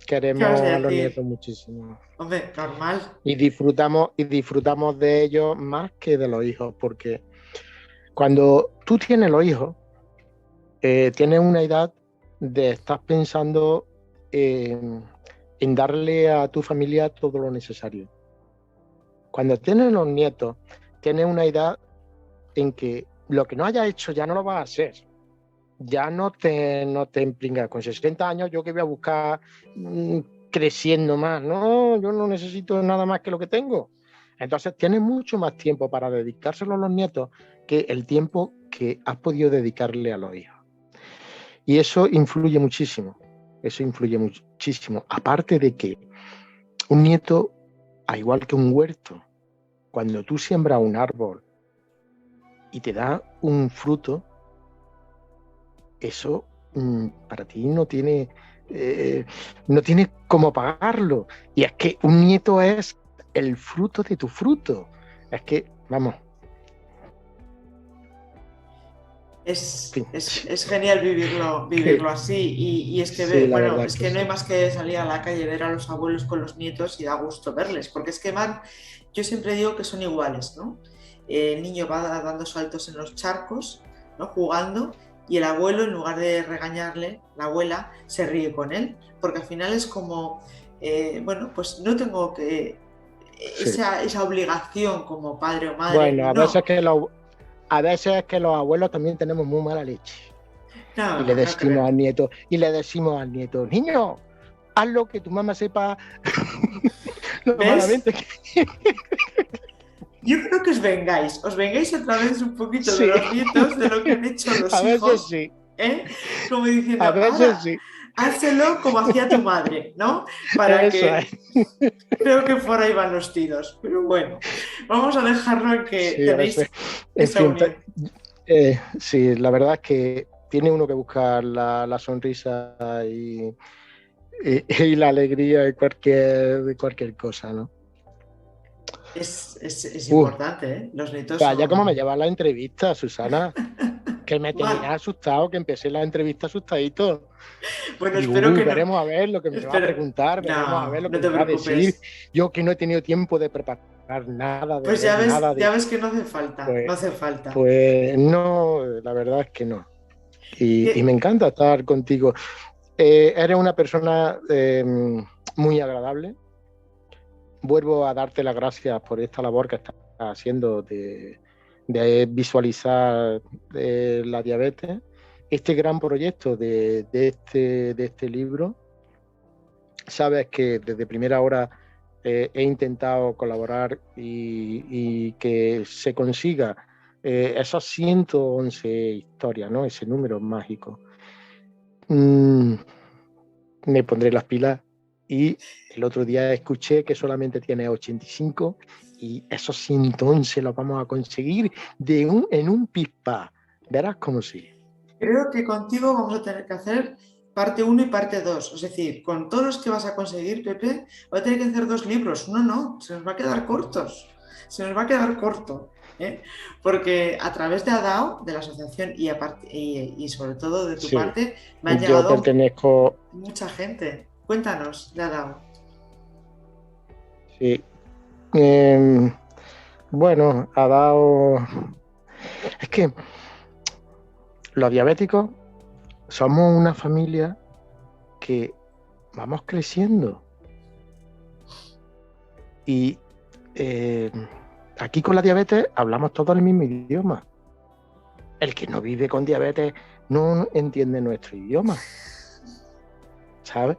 queremos a los nietos muchísimo. Hombre, normal. Y disfrutamos de ellos más que de los hijos, porque cuando tú tienes los hijos, tienes una edad de estar pensando en darle a tu familia todo lo necesario. Cuando tienes los nietos, tienes una edad en que lo que no hayas hecho ya no lo vas a hacer. Ya no te impringas. Con 60 años, ¿yo que voy a buscar creciendo más? No, yo no necesito nada más que lo que tengo. Entonces, tienes mucho más tiempo para dedicárselo a los nietos que el tiempo que has podido dedicarle a los hijos. Y eso influye muchísimo. Aparte de que un nieto, al igual que un huerto, cuando tú siembras un árbol y te da un fruto, eso para ti no tiene cómo pagarlo. Y es que un nieto es el fruto de tu fruto. Es que, vamos. Es genial vivirlo así. Y es que, sí, bueno, es que no hay más que salir a la calle, ver a los abuelos con los nietos y da gusto verles. Porque es que yo siempre digo que son iguales, ¿no? El niño va dando saltos en los charcos, ¿no? Jugando. Y el abuelo, en lugar de regañarle, la abuela se ríe con él, porque al final es como, bueno, pues no tengo que esa obligación como padre o madre. Bueno, a veces es que los abuelos también tenemos muy mala leche. Y le decimos al nieto, niño, haz lo que tu mamá sepa lo malamente que... Yo creo que os vengáis otra vez un poquito de los nietos, de lo que han hecho los hijos. ¿eh? Como diciendo, A veces ahora, sí. házelo como hacía tu madre, ¿no? Para Eso que... es. Creo que por ahí van los tiros, pero bueno, vamos a dejarlo en que Sí, a veces. tenéis En esa fin, unión. sí, la verdad es que tiene uno que buscar la sonrisa y la alegría de cualquier cosa, ¿no? Es Uh, importante, ¿eh? Los nietos Vaya como me son... lleva la entrevista, Susana, que me Mal. tenía asustado, que empecé la entrevista asustadito. Bueno, Digo, espero que no. veremos a ver lo que me va a Espero... preguntar, veremos a ver No, lo que no me te va a decir. preocupes. Yo que no he tenido tiempo de preparar nada, de Pues leer nada, ya ves que no hace falta, no pues, hace falta. pues no, la verdad es que no. Y me Que- encanta estar contigo. Eres una persona muy agradable. Vuelvo a darte las gracias por esta labor que estás haciendo de visualizar la diabetes. Este gran proyecto de este libro, sabes que desde primera hora he intentado colaborar y que se consiga esas 111 historias, ¿no? Ese número mágico. Mm, Me pondré las pilas y el otro día escuché que solamente tiene 85 y esos 111 los vamos a conseguir en un pispa. Verás cómo sí. Creo que contigo vamos a tener que hacer parte uno y parte 2. Es decir, con todos los que vas a conseguir, Pepe, voy a tener que hacer 2 libros. Uno no, se nos va a quedar cortos. Se nos va a quedar corto. ¿Eh? Porque a través de ADAO, de la asociación y sobre todo de tu Sí, parte, me han yo llegado pertenezco, mucha gente. Cuéntanos de ADAO. sí. Eh, bueno, ha dado... Es que los diabéticos somos una familia que vamos creciendo y aquí con la diabetes hablamos todos el mismo idioma. El que no vive con diabetes no entiende nuestro idioma, ¿sabes?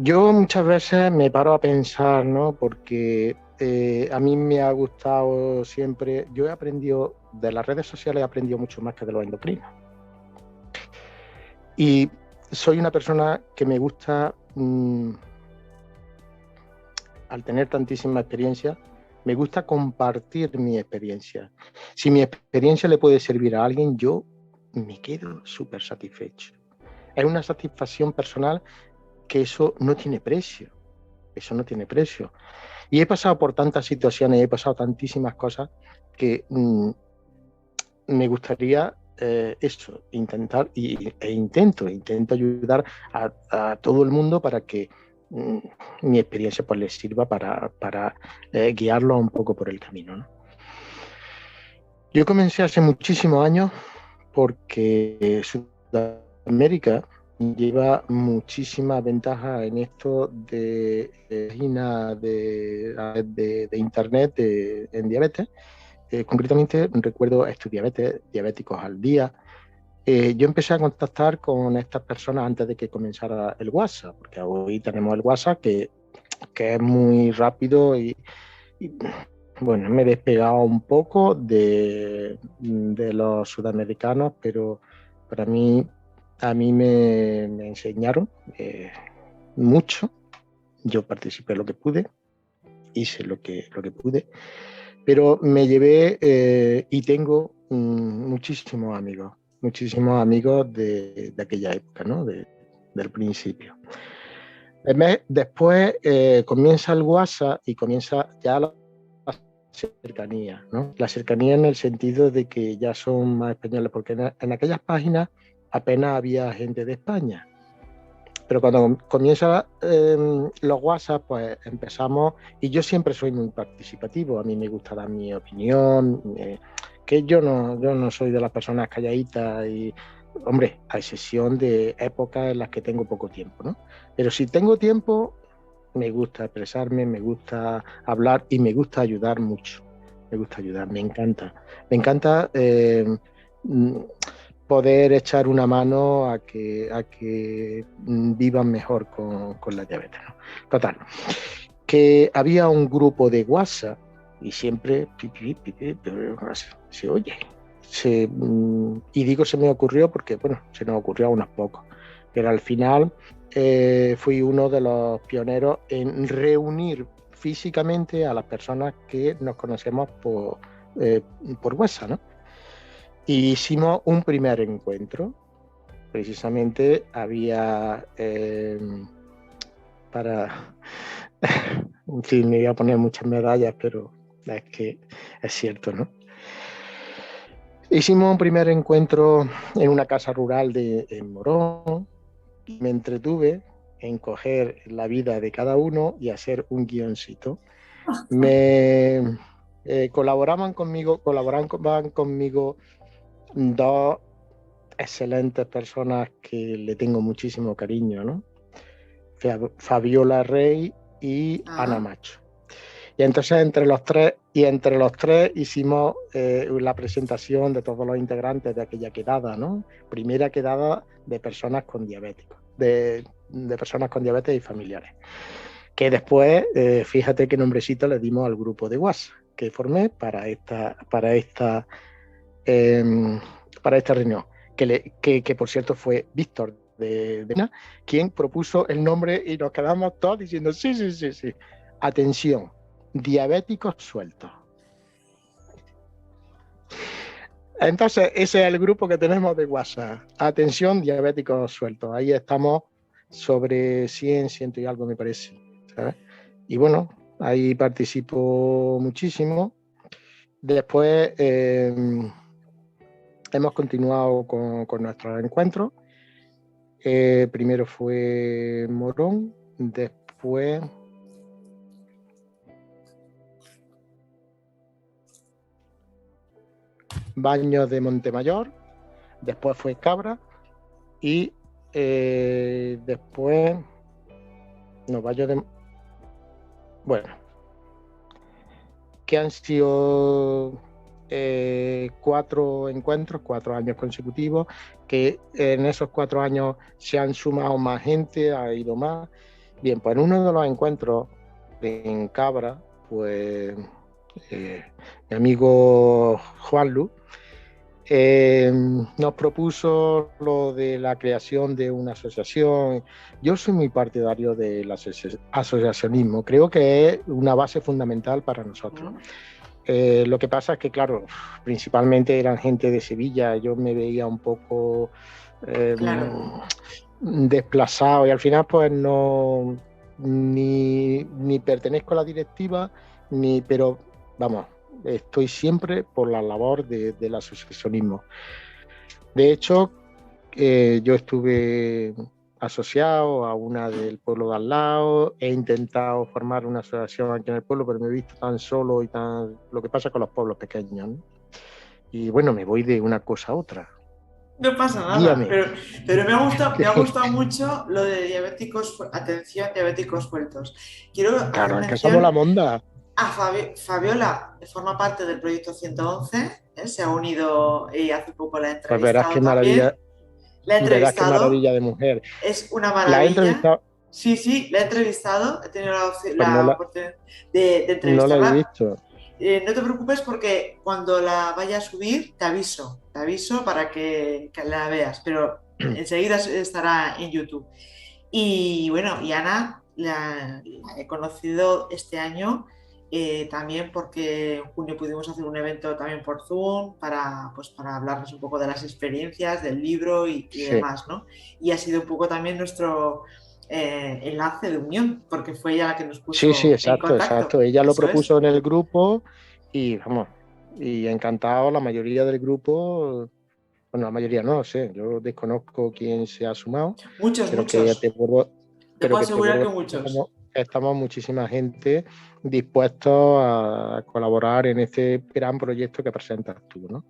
Yo muchas veces me paro a pensar, ¿no? Porque a mí me ha gustado siempre, yo he aprendido, de las redes sociales he aprendido mucho más que de los endocrinos. Y soy una persona que me gusta, al tener tantísima experiencia, me gusta compartir mi experiencia. Si mi experiencia le puede servir a alguien, yo me quedo súper satisfecho. Es una satisfacción personal que eso no tiene precio. Eso no tiene precio. Y he pasado por tantas situaciones, he pasado tantísimas cosas que me gustaría eso, intentar intento ayudar a todo el mundo para que mi experiencia pues les sirva para guiarlo un poco por el camino, ¿no? Yo comencé hace muchísimos años porque Sudamérica lleva muchísimas ventajas en esto de páginas de internet en diabetes. Concretamente recuerdo Estudiabetes, Diabéticos al Día. Yo empecé a contactar con estas personas antes de que comenzara el WhatsApp, porque hoy tenemos el WhatsApp que es muy rápido y bueno, me he despegado un poco de los sudamericanos, pero para mí, a mí me enseñaron mucho. Yo participé lo que pude, hice lo que pude, pero me llevé y tengo muchísimos amigos de aquella época, ¿no? Del principio. Después comienza el WhatsApp y comienza ya la cercanía, ¿no? La cercanía en el sentido de que ya son más españoles, porque en aquellas páginas apenas había gente de España. Pero cuando comienza los WhatsApp, pues empezamos, y yo siempre soy muy participativo, a mí me gusta dar mi opinión, que yo no soy de las personas calladitas y, hombre, a excepción de épocas en las que tengo poco tiempo, ¿no? Pero si tengo tiempo, me gusta expresarme, me gusta hablar y me gusta ayudar mucho. Me gusta ayudar, me encanta. Me encanta poder echar una mano a que vivan mejor con la diabetes, ¿no? Total, que había un grupo de WhatsApp y siempre se oye, y digo se me ocurrió porque, bueno, se nos ocurrió a unos pocos, pero al final fui uno de los pioneros en reunir físicamente a las personas que nos conocemos por WhatsApp, ¿no? Y hicimos un primer encuentro. Precisamente había para... En fin, me iba a poner muchas medallas, pero es que es cierto, ¿no? Hicimos un primer encuentro en una casa rural en Morón y me entretuve en coger la vida de cada uno y hacer un guioncito. Me colaboraban conmigo dos excelentes personas que le tengo muchísimo cariño, ¿no? Fabiola Rey y Ana Macho. Y entonces entre los tres hicimos la presentación de todos los integrantes de aquella quedada, ¿no? Primera quedada de personas con diabéticos, de personas con diabetes y familiares. Que después, fíjate qué nombrecito le dimos al grupo de WhatsApp que formé para esta reunión. Que por cierto fue Víctor de quien propuso el nombre y nos quedamos todos diciendo sí. Atención, diabéticos sueltos. Entonces, ese es el grupo que tenemos de WhatsApp. Atención, diabéticos sueltos. Ahí estamos sobre 100 y algo, me parece, ¿sabes? Y bueno, ahí participo muchísimo. Después hemos continuado con nuestros encuentros. Primero fue Morón, después Baños de Montemayor, después fue Cabra y después Baños de... Bueno, que han sido 4 encuentros, 4 años consecutivos, que en esos 4 años se han sumado más gente, ha ido más. Bien, pues en uno de los encuentros en Cabra, pues mi amigo Juanlu nos propuso lo de la creación de una asociación. Yo soy muy partidario del asociacionismo, creo que es una base fundamental para nosotros. Lo que pasa es que, claro, principalmente eran gente de Sevilla, yo me veía un poco desplazado y al final pues no ni pertenezco a la directiva, pero vamos, estoy siempre por la labor del asociacionismo. De hecho, yo estuve asociado a una del pueblo de al lado, he intentado formar una asociación aquí en el pueblo, pero me he visto tan solo y tan... Lo que pasa con los pueblos pequeños, ¿no? Y bueno, me voy de una cosa a otra. No pasa nada, pero me ha gustado mucho lo de diabéticos, atención, diabéticos sueltos. Quiero hacer mención, es que somos la monda. A Fabiola, forma parte del proyecto 111, se ha unido y hace poco la he entrevistado. Pues verás qué maravilla. La he entrevistado. Verás qué maravilla de mujer. Es una maravilla. ¿La he entrevistado? Sí, la he entrevistado. He tenido la oportunidad de entrevistarla. No la he visto. No te preocupes porque cuando la vaya a subir te aviso para que la veas, pero enseguida estará en YouTube. Y bueno, y Ana la he conocido este año también porque en junio pudimos hacer un evento también por Zoom para hablarnos un poco de las experiencias, del libro y demás, ¿no? Y ha sido un poco también nuestro enlace de unión, porque fue ella la que nos puso en contacto. Exacto. Ella lo propuso en el grupo y vamos, y encantado, la mayoría del grupo, bueno, la mayoría no sé, yo desconozco quién se ha sumado. Muchos. Te puedo asegurar que muchos. Estamos muchísima gente dispuestos a colaborar en este gran proyecto que presentas tú, ¿no?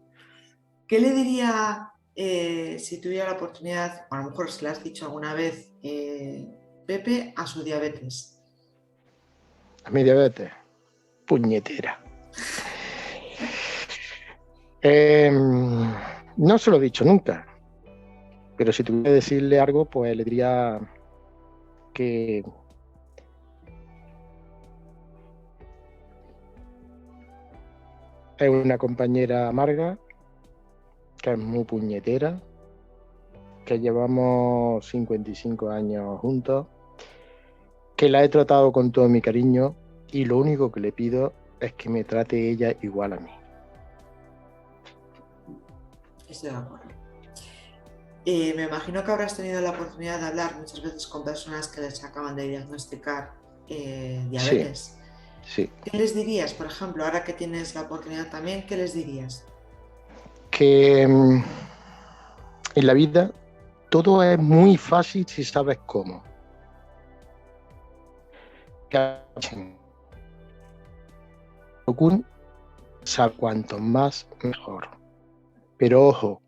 ¿Qué le diría, si tuviera la oportunidad, o a lo mejor se lo has dicho alguna vez, Pepe, a su diabetes? A mi diabetes, puñetera. No se lo he dicho nunca, pero si tuviera que decirle algo, pues le diría que es una compañera amarga, que es muy puñetera, que llevamos 55 años juntos, que la he tratado con todo mi cariño y lo único que le pido es que me trate ella igual a mí. Estoy de acuerdo. Me imagino que habrás tenido la oportunidad de hablar muchas veces con personas que les acaban de diagnosticar diabetes. Sí. ¿Qué les dirías, por ejemplo, ahora que tienes la oportunidad también, qué les dirías? Que en la vida todo es muy fácil si sabes cómo. Cuanto más, mejor. Pero ojo,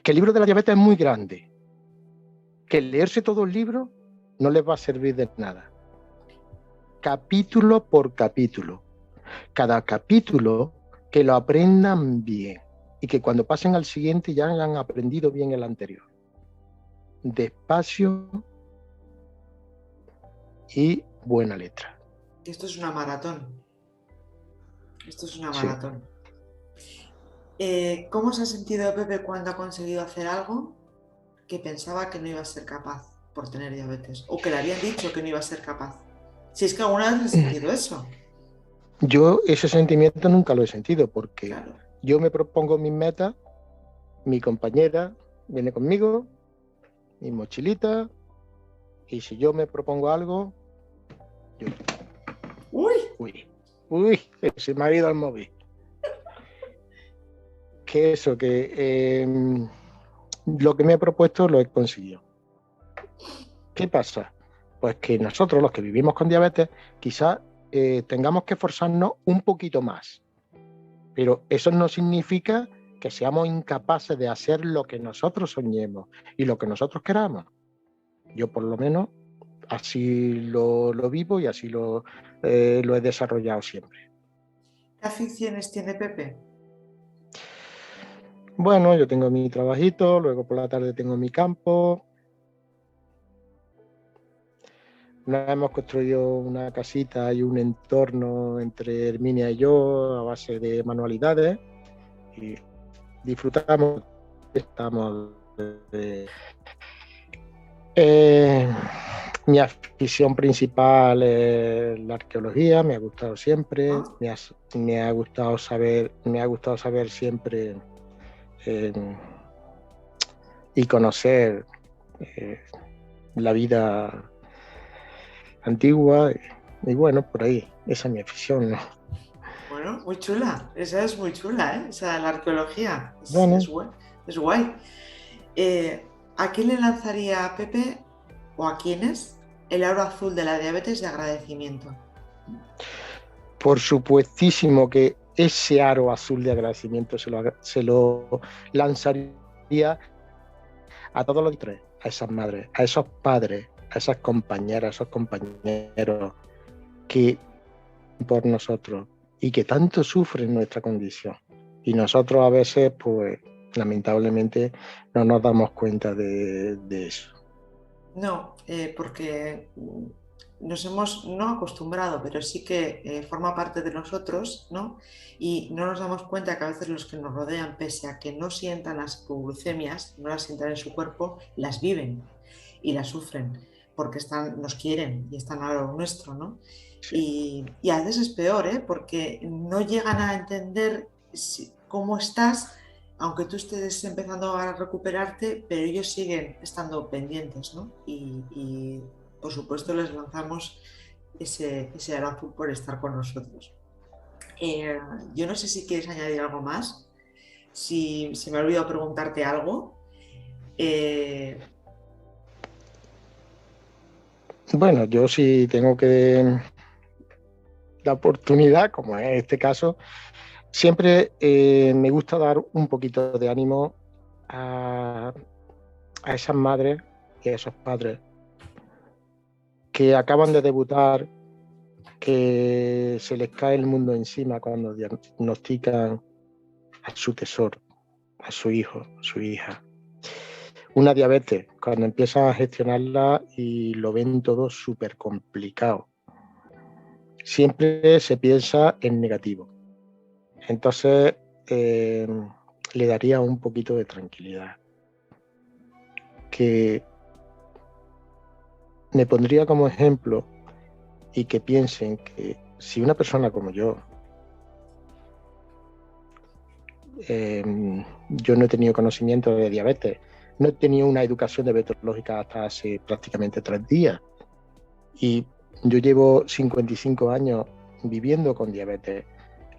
que el libro de la diabetes es muy grande. Que leerse todo el libro no les va a servir de nada. Capítulo por capítulo. Cada capítulo que lo aprendan bien y que cuando pasen al siguiente ya hayan aprendido bien el anterior. Despacio y buena letra. Esto es una maratón. Esto es una Sí. maratón. ¿Cómo se ha sentido Pepe cuando ha conseguido hacer algo que pensaba que no iba a ser capaz por tener diabetes? O que le habían dicho que no iba a ser capaz. Si es que alguna vez he sentido eso. Yo ese sentimiento nunca lo he sentido porque Claro. yo me propongo mis metas, mi compañera viene conmigo, mi mochilita, y si yo me propongo algo, yo... Uy, se me ha ido el móvil. Que eso, que lo que me he propuesto lo he conseguido. ¿Qué pasa? Pues que nosotros, los que vivimos con diabetes, quizás tengamos que esforzarnos un poquito más. Pero eso no significa que seamos incapaces de hacer lo que nosotros soñemos y lo que nosotros queramos. Yo por lo menos así lo vivo y así lo he desarrollado siempre. ¿Qué aficiones tiene Pepe? Bueno, yo tengo mi trabajito, luego por la tarde tengo mi campo. Nos hemos construido una casita y un entorno entre Herminia y yo a base de manualidades y disfrutamos. Estamos mi afición principal es la arqueología, me ha gustado siempre, me ha gustado saber siempre y conocer la vida antigua y bueno, por ahí, esa es mi afición, ¿no? Bueno, muy chula, esa es muy chula, ¿eh? Esa, la arqueología, Bueno. es guay. ¿A quién le lanzaría a Pepe o a quiénes el aro azul de la diabetes de agradecimiento? Por supuestísimo que ese aro azul de agradecimiento se lo lanzaría a todos los tres, a esas madres, a esos padres, a esas compañeras, a esos compañeros que por nosotros y que tanto sufren nuestra condición. Y nosotros a veces, pues, lamentablemente, no nos damos cuenta de eso. No, porque nos hemos no acostumbrado, pero sí que forma parte de nosotros, ¿no? Y no nos damos cuenta que a veces los que nos rodean, pese a que no sientan las hipoglucemias, no las sientan en su cuerpo, las viven y las sufren, porque nos quieren y están a lo nuestro, ¿no? Sí. Y a veces es peor, ¿eh? Porque no llegan a entender cómo estás, aunque tú estés empezando a recuperarte, pero ellos siguen estando pendientes, ¿no? Y por supuesto les lanzamos ese aro azul por estar con nosotros. Yo no sé si quieres añadir algo más, si me ha olvidado preguntarte algo. Bueno, yo sí tengo que la oportunidad, como es este caso, siempre me gusta dar un poquito de ánimo a esas madres y a esos padres que acaban de debutar, que se les cae el mundo encima cuando diagnostican a su tesoro, a su hijo, a su hija. Una diabetes, cuando empiezan a gestionarla y lo ven todo súper complicado. Siempre se piensa en negativo. Entonces, le daría un poquito de tranquilidad. Que me pondría como ejemplo y que piensen que si una persona como yo no he tenido conocimiento de diabetes, no he tenido una educación diabetológica hasta hace prácticamente 3 días y yo llevo 55 años viviendo con diabetes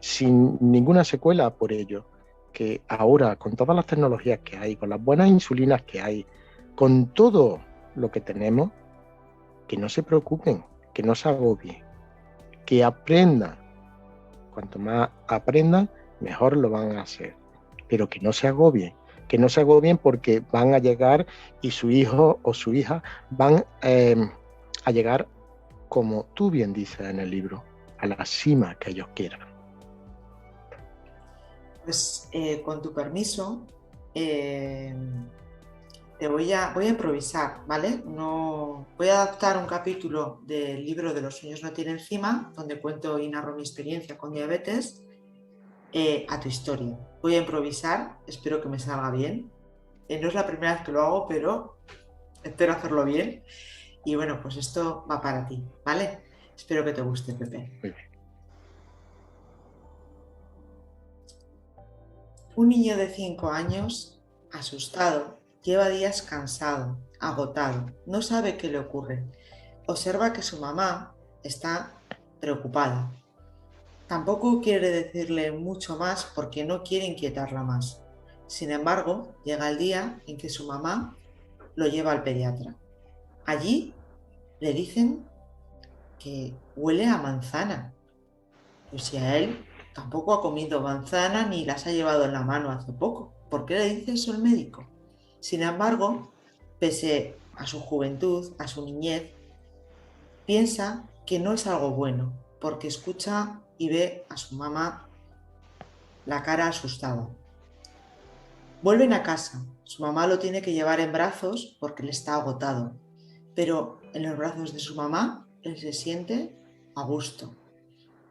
sin ninguna secuela por ello, que ahora con todas las tecnologías que hay, con las buenas insulinas que hay, con todo lo que tenemos, que no se preocupen, que no se agobien, que aprendan. Cuanto más aprendan, mejor lo van a hacer. Pero que no se agobien porque van a llegar y su hijo o su hija van a llegar, como tú bien dices en el libro, a la cima que ellos quieran. Pues con tu permiso, voy a improvisar, ¿vale? No, voy a adaptar un capítulo del libro de Los sueños no tienen cima, donde cuento y narro mi experiencia con diabetes, a tu historia. Voy a improvisar, espero que me salga bien. No es la primera vez que lo hago, pero espero hacerlo bien. Y bueno, pues esto va para ti, ¿vale? Espero que te guste, Pepe. Muy bien. Un niño de 5 años, asustado, lleva días cansado, agotado, no sabe qué le ocurre. Observa que su mamá está preocupada. Tampoco quiere decirle mucho más porque no quiere inquietarla más. Sin embargo, llega el día en que su mamá lo lleva al pediatra. Allí le dicen que huele a manzana. Pues si a él tampoco ha comido manzana ni las ha llevado en la mano hace poco. ¿Por qué le dice eso el médico? Sin embargo, pese a su juventud, a su niñez, piensa que no es algo bueno, porque escucha y ve a su mamá la cara asustada. Vuelven a casa. Su mamá lo tiene que llevar en brazos porque él está agotado. Pero en los brazos de su mamá, él se siente a gusto.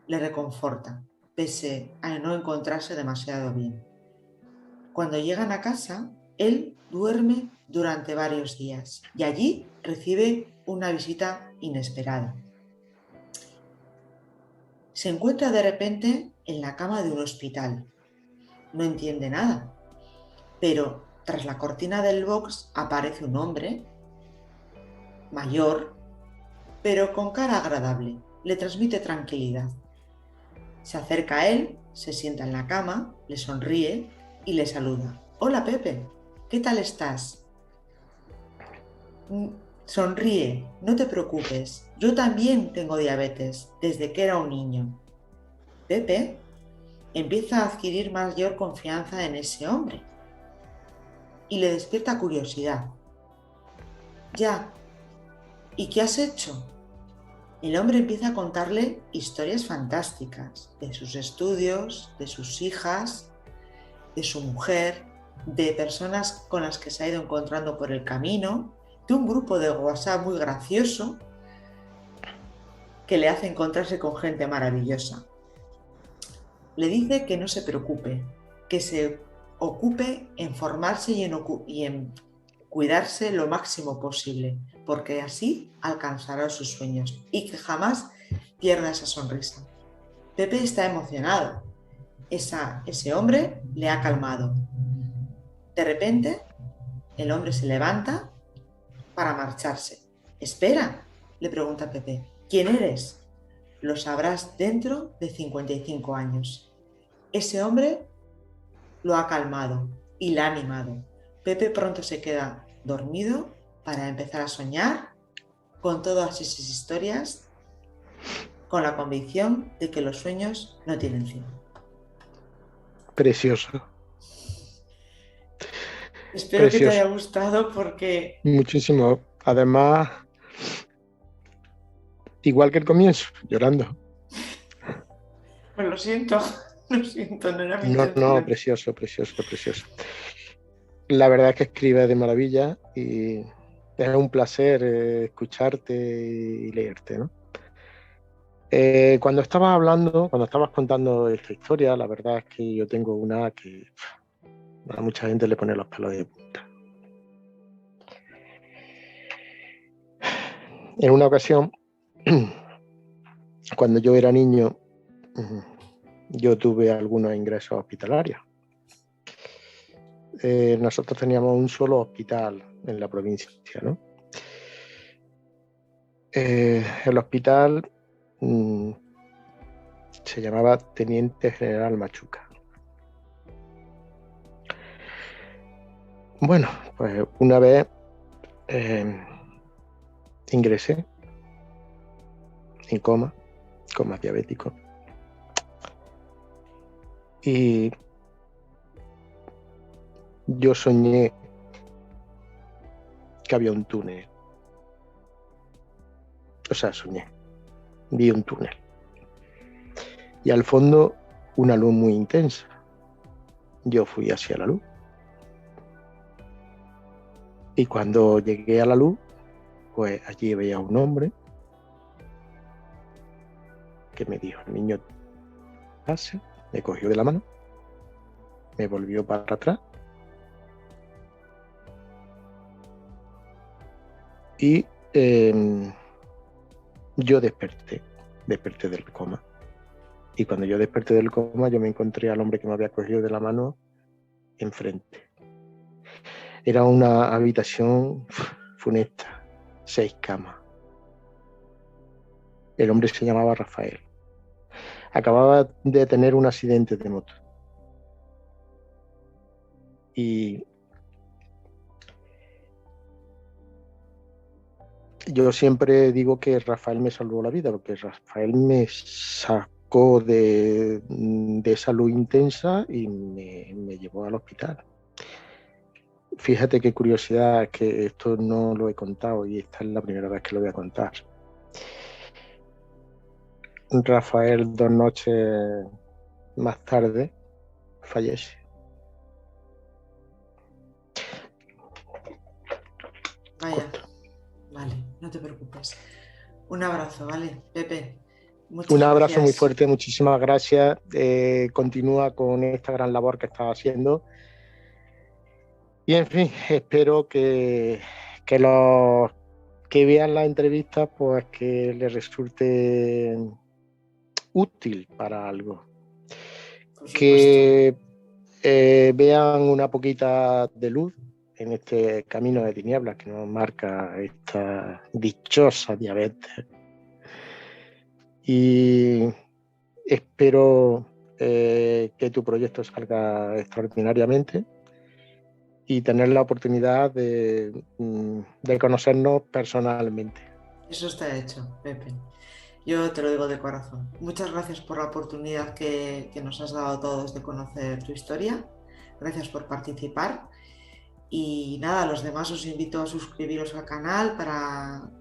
Le reconforta, pese a no encontrarse demasiado bien. Cuando llegan a casa, él duerme durante varios días y allí recibe una visita inesperada. Se encuentra de repente en la cama de un hospital. No entiende nada, pero tras la cortina del box aparece un hombre mayor, pero con cara agradable. Le transmite tranquilidad. Se acerca a él, se sienta en la cama, le sonríe y le saluda. Hola Pepe, ¿qué tal estás? Sonríe, no te preocupes, yo también tengo diabetes desde que era un niño. Pepe empieza a adquirir mayor confianza en ese hombre y le despierta curiosidad. Ya, ¿y qué has hecho? El hombre empieza a contarle historias fantásticas de sus estudios, de sus hijas, de su mujer, de personas con las que se ha ido encontrando por el camino, de un grupo de WhatsApp muy gracioso que le hace encontrarse con gente maravillosa. Le dice que no se preocupe, que se ocupe en formarse y en cuidarse lo máximo posible, porque así alcanzará sus sueños y que jamás pierda esa sonrisa. Pepe está emocionado. Ese hombre le ha calmado. De repente, el hombre se levanta para marcharse. Espera, le pregunta Pepe. ¿Quién eres? Lo sabrás dentro de 55 años. Ese hombre lo ha calmado y la ha animado. Pepe pronto se queda dormido para empezar a soñar con todas esas historias, con la convicción de que los sueños no tienen fin. Precioso. Espero Precioso. Que te haya gustado porque... Muchísimo. Además, igual que el comienzo, llorando. Pues lo siento, no era mi intención. No, precioso. La verdad es que escribes de maravilla y es un placer escucharte y leerte, ¿no? Cuando estabas contando esta historia, la verdad es que yo tengo una que A mucha gente le pone los pelos de punta. En una ocasión, cuando yo era niño, yo tuve algunos ingresos hospitalarios. Nosotros teníamos un solo hospital en la provincia, ¿no? El hospital se llamaba Teniente General Machuca. Bueno, pues una vez ingresé en coma diabético. Y yo soñé que había un túnel. O sea, vi un túnel. Y al fondo una luz muy intensa. Yo fui hacia la luz. Y cuando llegué a la luz, pues allí veía un hombre que me dijo, niño, pase, me cogió de la mano, me volvió para atrás y yo desperté del coma. Y cuando yo desperté del coma, yo me encontré al hombre que me había cogido de la mano enfrente. Era una habitación funesta, 6 camas. El hombre se llamaba Rafael. Acababa de tener un accidente de moto. Y yo siempre digo que Rafael me salvó la vida, porque Rafael me sacó de esa luz intensa y me llevó al hospital. Fíjate qué curiosidad, que esto no lo he contado y esta es la primera vez que lo voy a contar. Rafael, 2 noches más tarde, fallece. Vaya, vale, no te preocupes. Un abrazo, ¿vale, Pepe? Un abrazo muy fuerte, muchísimas gracias. Continúa con esta gran labor que estás haciendo. Y en fin, espero que los que vean la entrevista, pues que les resulte útil para algo. Que vean una poquita de luz en este camino de tinieblas que nos marca esta dichosa diabetes. Y espero que tu proyecto salga extraordinariamente y tener la oportunidad de conocernos personalmente. Eso está hecho, Pepe. Yo te lo digo de corazón. Muchas gracias por la oportunidad que nos has dado a todos de conocer tu historia. Gracias por participar. Y nada, a los demás os invito a suscribiros al canal para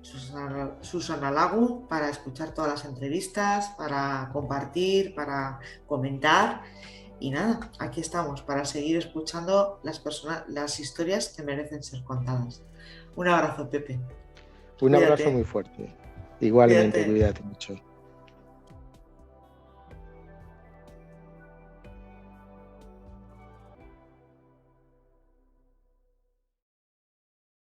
Susana Lagu, para escuchar todas las entrevistas, para compartir, para comentar. Y nada, aquí estamos para seguir escuchando las historias que merecen ser contadas. Un abrazo, Pepe. Un abrazo muy fuerte. Igualmente, cuídate mucho.